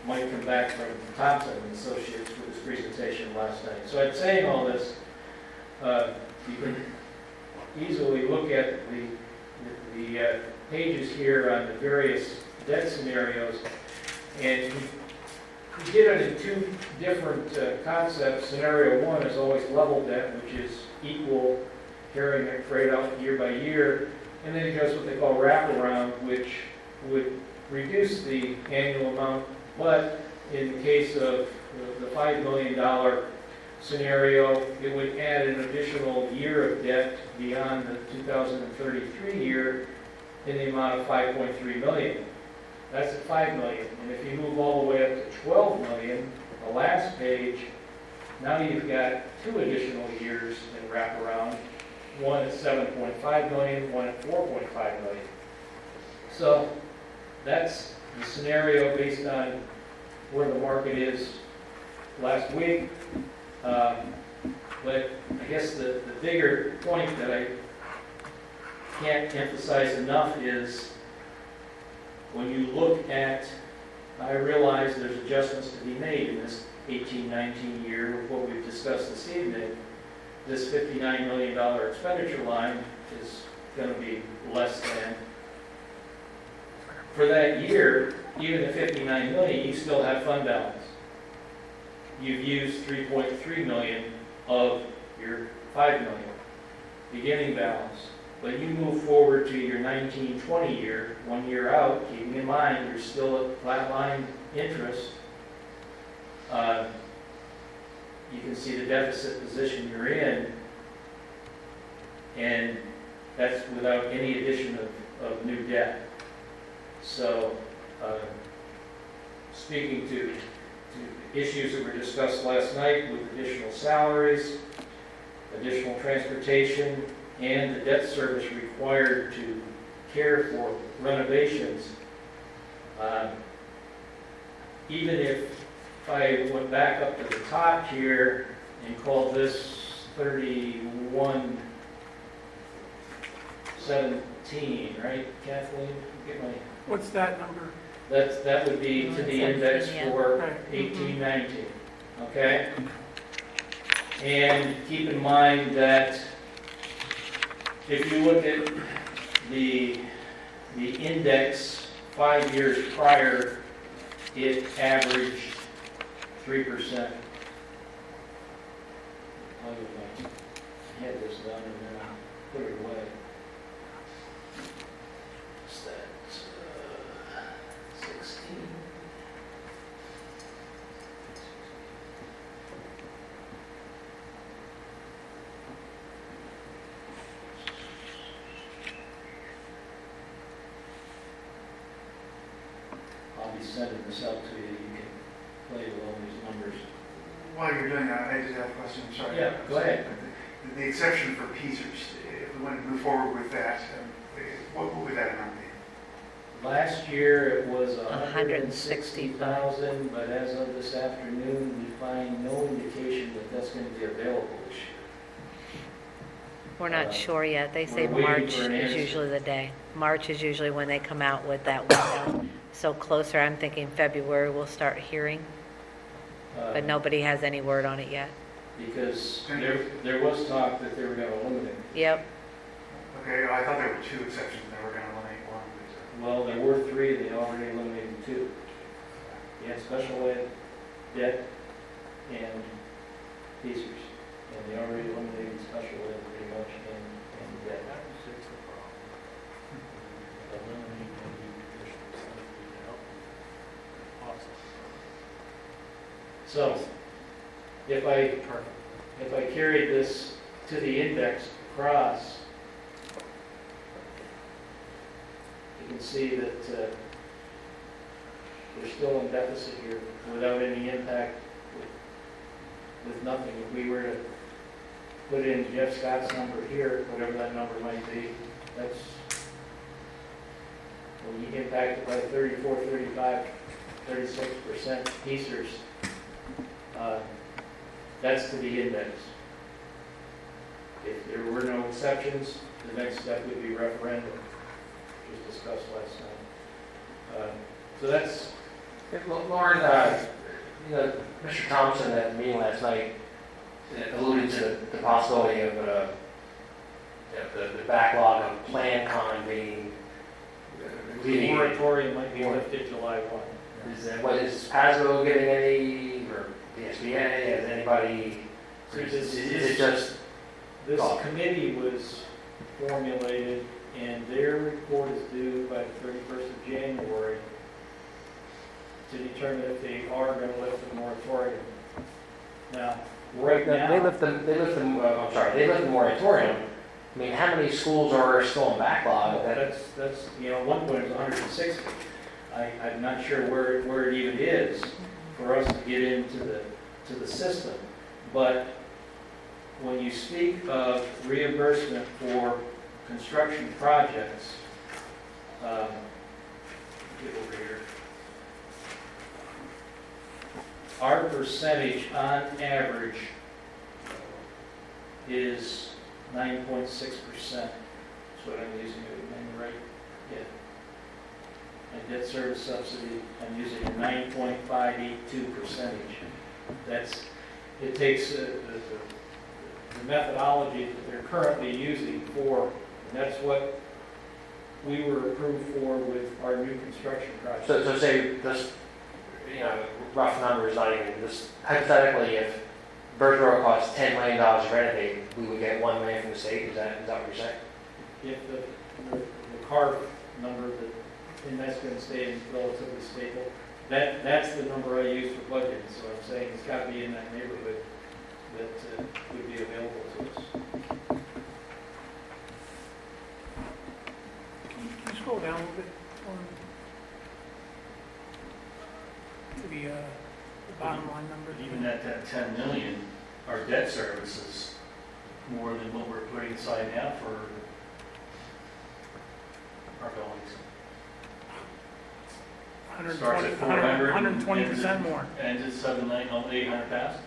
might come back from Thompson and Associates with his presentation last night. So I'm saying all this, you can easily look at the pages here on the various debt scenarios, and we did it in 2 different concepts. Scenario 1 is always level debt, which is equal, carrying it freight out year by year, and then he does what they call wraparound, which would reduce the annual amount, but in the case of the $5 million scenario, it would add an additional year of debt beyond the 2033 year in the amount of $5.3 million. That's at $5 million. And if you move all the way up to $12 million, the last page, now you've got 2 additional years in wraparound, one at $7.5 million, one at $4.5 million. So that's the scenario based on where the market is last week. But I guess the bigger point that I can't emphasize enough is when you look at, I realize there's adjustments to be made in this 18-19 year with what we've discussed this evening. This $59 million expenditure line is going to be less than. For that year, even the $59 million, you still have fund balance. You've used $3.3 million of your $5 million beginning balance. But you move forward to your 19-20 year, 1 year out, keeping in mind you're still at flatline interest. You can see the deficit position you're in, and that's without any addition of new debt. So, speaking to issues that were discussed last night with additional salaries, additional transportation, and the debt service required to care for renovations, even if I went back up to the top here and called this 3117, right, Kathleen? Get my. What's that number? That would be to the index 17, yeah. for Right. 1819, okay? And keep in mind that if you look at the index 5 years prior, it averaged 3%. I had this done and then I put it away. What's that? 16. I'll be sending this out to you. You can play with all these numbers. While you're doing that, I just have a question, I'm sorry. Yeah, go ahead. The exception for Peasers, if we want to move forward with that, what would that amount be? Last year, it was 160,000, 160,000, but as of this afternoon, we find no indication that that's going to be available this year. We're not sure yet. They say we're waiting March for an is answer. usually the day. March is usually when they come out with that window. So closer, I'm thinking February we'll start hearing, but nobody has any word on it yet. Because there was talk that they were going to eliminate it. Yep, Okay, I thought there were 2 exceptions, they were going to eliminate one. Well, there were 3, they already eliminated 2. had special ed, debt, and teachers. And they already eliminated special ed pretty much and debt. So, if I carried this to the index across, you can see that we're still in deficit here without any impact, with nothing. If we were to put in Jeff Scott's number here, whatever that number might be, that's, when you impact it by 34, 35, 36% PCERS, that's to the index. If there were no exceptions, the next step would be referendum, which was discussed last night. So that's, Lauren, Mr. Thompson at the meeting last night alluded to the possibility of the backlog of Plan Con being the moratorium might be lifted July 1. Is PASO getting any, or the SBA, has anybody, is it just, This committee was formulated, and their report is due by the 31st of January to determine if they are going to lift the moratorium. Now, right now... they lift the moratorium. I mean, how many schools are still in backlog? That's at one point it was 160. I'm not sure where it even is for us to get into the system. But when you speak of reimbursement for construction projects, get over here. Our percentage on average is 9.6%. That's what I'm using, right? Yeah. And debt service subsidy, I'm using a 9.582 percentage. It takes the methodology that they're currently using for, and that's what we were approved for with our new construction project. So say this, rough numbers, not even this, hypothetically, if Birdsboro costs $10 million to renovate, we would get $1 million from the state. Is that what you're saying? If the CARF number, and that's going to stay relatively stable, that's the number I use for budgeting. So I'm saying it's got to be in that neighborhood that would be available to us. Can you scroll down a little bit to the bottom line number? Even at that 10 million, our debt service is more than what we're putting aside now for our buildings. 120, Starts at 400, 120% more. And it's 800,000.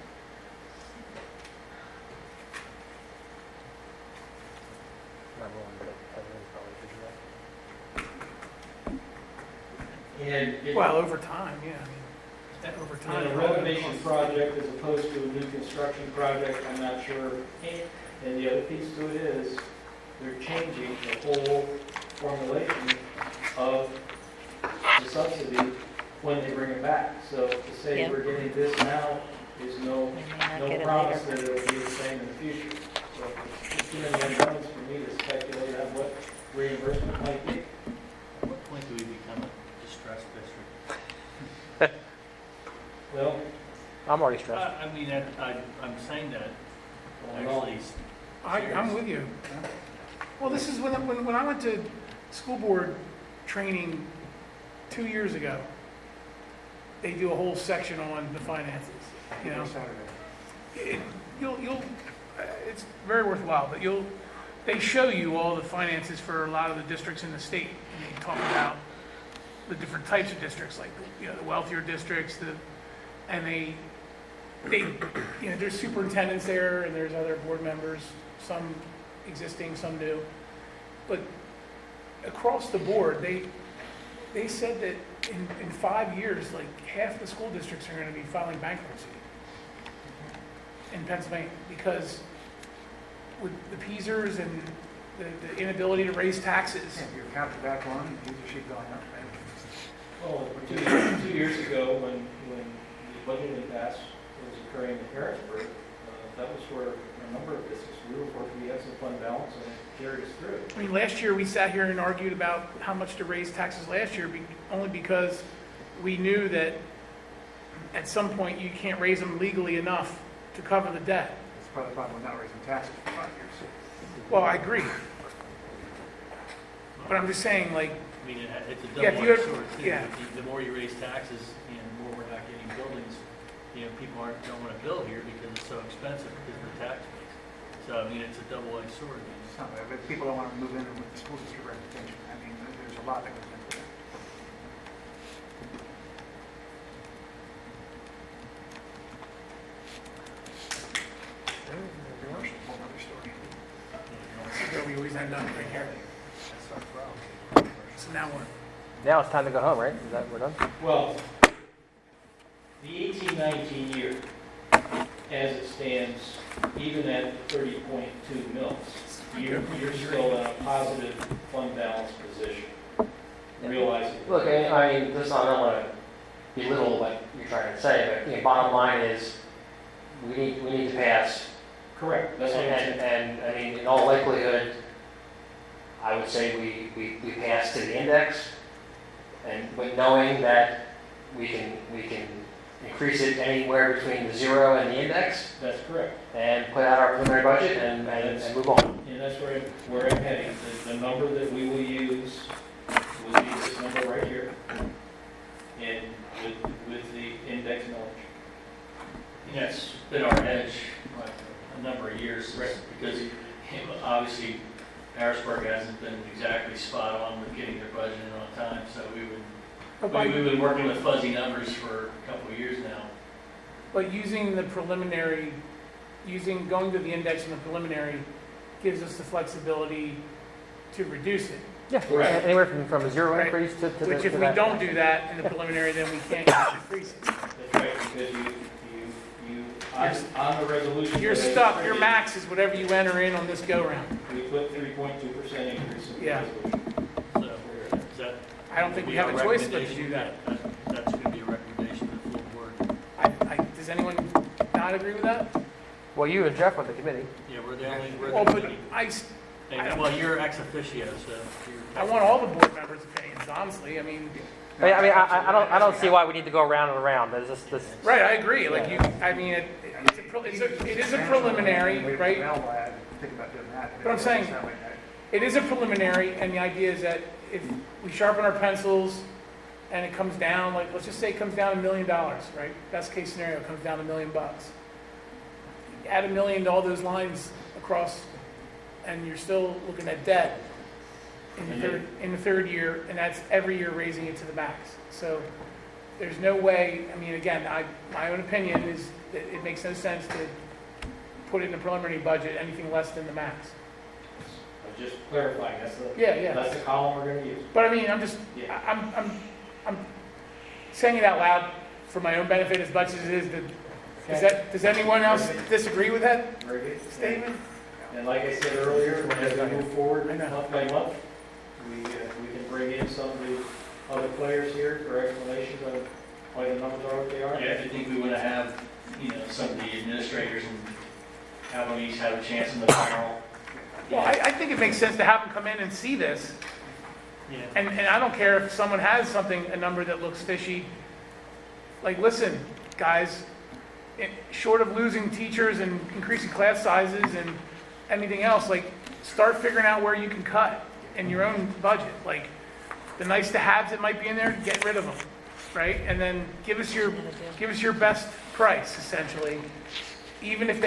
Well, over time, yeah. I mean, over time. In a renovation project as opposed to a new construction project, I'm not sure. And the other piece to it is they're changing the whole formulation of the subsidy when they bring it back. So to say Yeah. we're getting this now is no We may not get it promise later. that it'll be the same in the future. So it's too many unknowns for me to speculate on what reimbursement might be. At what point do we become a distressed district? Well, I'm already stressed. I mean, I'm saying that well, actually. I'm with you. Well, this is when I went to school board training 2 years ago. They do a whole section on the finances. It's very worthwhile. But they show you all the finances for a lot of the districts in the state, and they talk about the different types of districts, like the wealthier districts, and they there's superintendents there, and there's other board members, some existing, some new. But across the board, they said that in 5 years, like half the school districts are going to be filing bankruptcy in Pennsylvania because with the PSERS and the inability to raise taxes. If you count the back one, these are sheep going up, right? Oh, 2 years ago, when budget impasse that was occurring in Harrisburg, that was where a number of districts, we were fortunate, we had some fund balance and it carried us through. I mean, last year, we sat here and argued about how much to raise taxes last year, only because we knew that at some point, you can't raise them legally enough to cover the debt. That's part of the problem with not raising taxes for 5 years. Well, I agree. But I'm just saying, like, I mean, it's a Yeah, if you double-edged have- sword, too. yeah. The more you raise taxes and the more we're not getting buildings, people don't want to build here because it's so expensive because of the tax base. So, I mean, it's a double-edged sword. It's not bad, but people don't want to move in with the school district reputation. I mean, there's a lot that goes into that. Commercial, whole other story. we always end up right here. That's our problem. So now what? Now it's time to go home, right? Is that, we're done? Well, the 18-19 year, as it stands, even at 30.2 mils, you're still in a positive fund balance position. Realizing. Look, I mean, this, I don't want to belittle what you're trying to say, but bottom line is, we need to pass. Correct, that's what I'm saying. And, I mean, in all likelihood, I would say we pass to the index, and with knowing that we can increase it anywhere between the 0 and the index, That's correct. and put out our preliminary budget and move on. And that's where I'm heading. The number that we will use will be this number right here, and with the index knowledge. That's been our edge like, a number of years, because obviously Harrisburg hasn't been exactly spot on with getting their budget in on time, so we've been working with fuzzy numbers for a couple of years now. But using the preliminary, going to the index and the preliminary gives us the flexibility to reduce it. Yeah, Correct. anywhere from a 0 Right. increase to Which if to we that. don't do that in the preliminary, then we can't increase it. That's right, because on the resolution. You're that I stuck, your printed, max is whatever you enter in on this go-round. We put 3.2% increase in the Yeah. resolution. So, is that? I don't think we have a choice but to do that. That's going to be a recommendation to the full board. Does anyone not agree with that? Well, you and Jeff on the committee. Yeah, we're the only, Well, but And, well, you're ex officio, so I want all the board members' opinions, honestly. I mean, I don't see why we need to go around and around. There's this. right, I agree. Like it is a preliminary, right? Available, I think about doing that. But I'm saying- It is a preliminary, and the idea is that if we sharpen our pencils and it comes down, like, let's just say it comes down $1 million, right? Best case scenario, it comes down $1 million. Add $1 million to all those lines across, and you're still looking at debt in the third year, and that's every year raising it to the max. So there's no way, I mean, again, my own opinion is that it makes no sense to put it in the preliminary budget anything less than the max. I'm just clarifying, Yeah. that's the column we're gonna use. But I mean, I'm saying it out loud for my own benefit as much as it is. Does anyone else disagree with that Very good. statement? And like I said earlier, as we move forward I know. month by month, we can bring in some of the other players here for explanations on why the numbers are what they are. Yeah, I think we want to have, some of the administrators and have them each have a chance in the panel. Well, I think it makes sense to have them come in and see this. yeah. And I don't care if someone has a number that looks fishy. Like, listen, guys, short of losing teachers and increasing class sizes and anything else, like, start figuring out where you can cut in your own budget. Like, the nice to haves that might be in there, get rid of them, right? And then give us your best price, essentially. Even if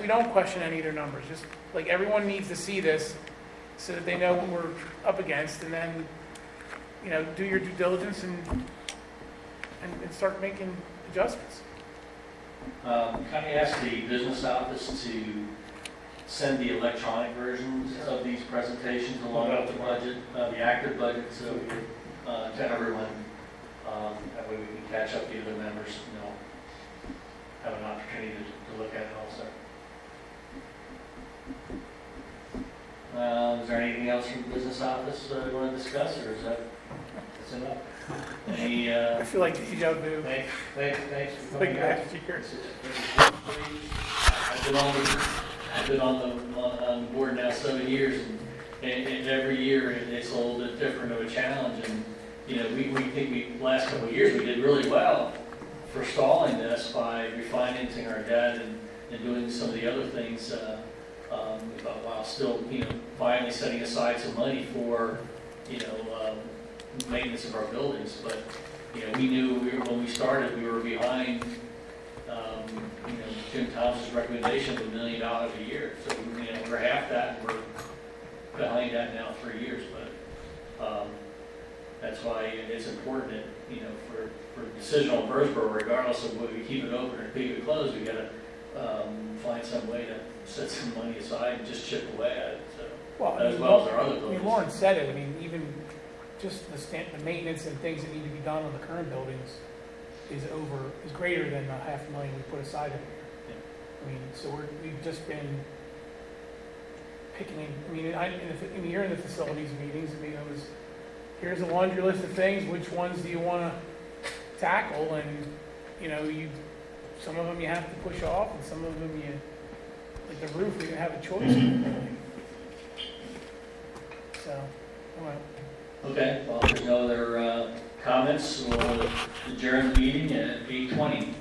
we don't question any of their numbers, just like everyone needs to see this so that they know what we're up against, and then, do your due diligence and start making adjustments. Can I ask the business office to send the electronic versions of these presentations along with the budget, the active budget, so to everyone? That way we can catch up the other members, have an opportunity to look at it also. Is there anything else from the business office you want to discuss, or is that? It's enough. Any, I feel like deja vu, Thanks for like coming out. last year. I've been on the board now 7 years, and every year it's a little bit different of a challenge. And, you know, we think last couple of years, we did really well for stalling this by refinancing our debt and doing some of the other things, while still, you know, finally setting aside some money for, you know, maintenance of our buildings. But, you know, we knew when we started, we were behind, you know, Jim Thomas's recommendation of $1 million a year. So, you know, we're half that, and we're behind that now 3 years. But that's why it's important that, you know, for a decision on Birdsboro, regardless of whether we keep it open or keep it closed, we gotta find some way to set some money aside and just chip away at it. So, Well, as well as our other I mean, buildings. Lauren said it, I mean, even just the maintenance and things that need to be done on the current buildings is greater than the $500,000 we put aside in here. I mean, so we've just been picking, I mean, you're in the facilities meetings, I mean, it was, here's a laundry list of things, which ones do you want to tackle? And, you know, some of them you have to push off, and some of them like the roof, we didn't have a choice. So, well. Okay, well, if there's no other comments, we'll adjourn the meeting at 8:20.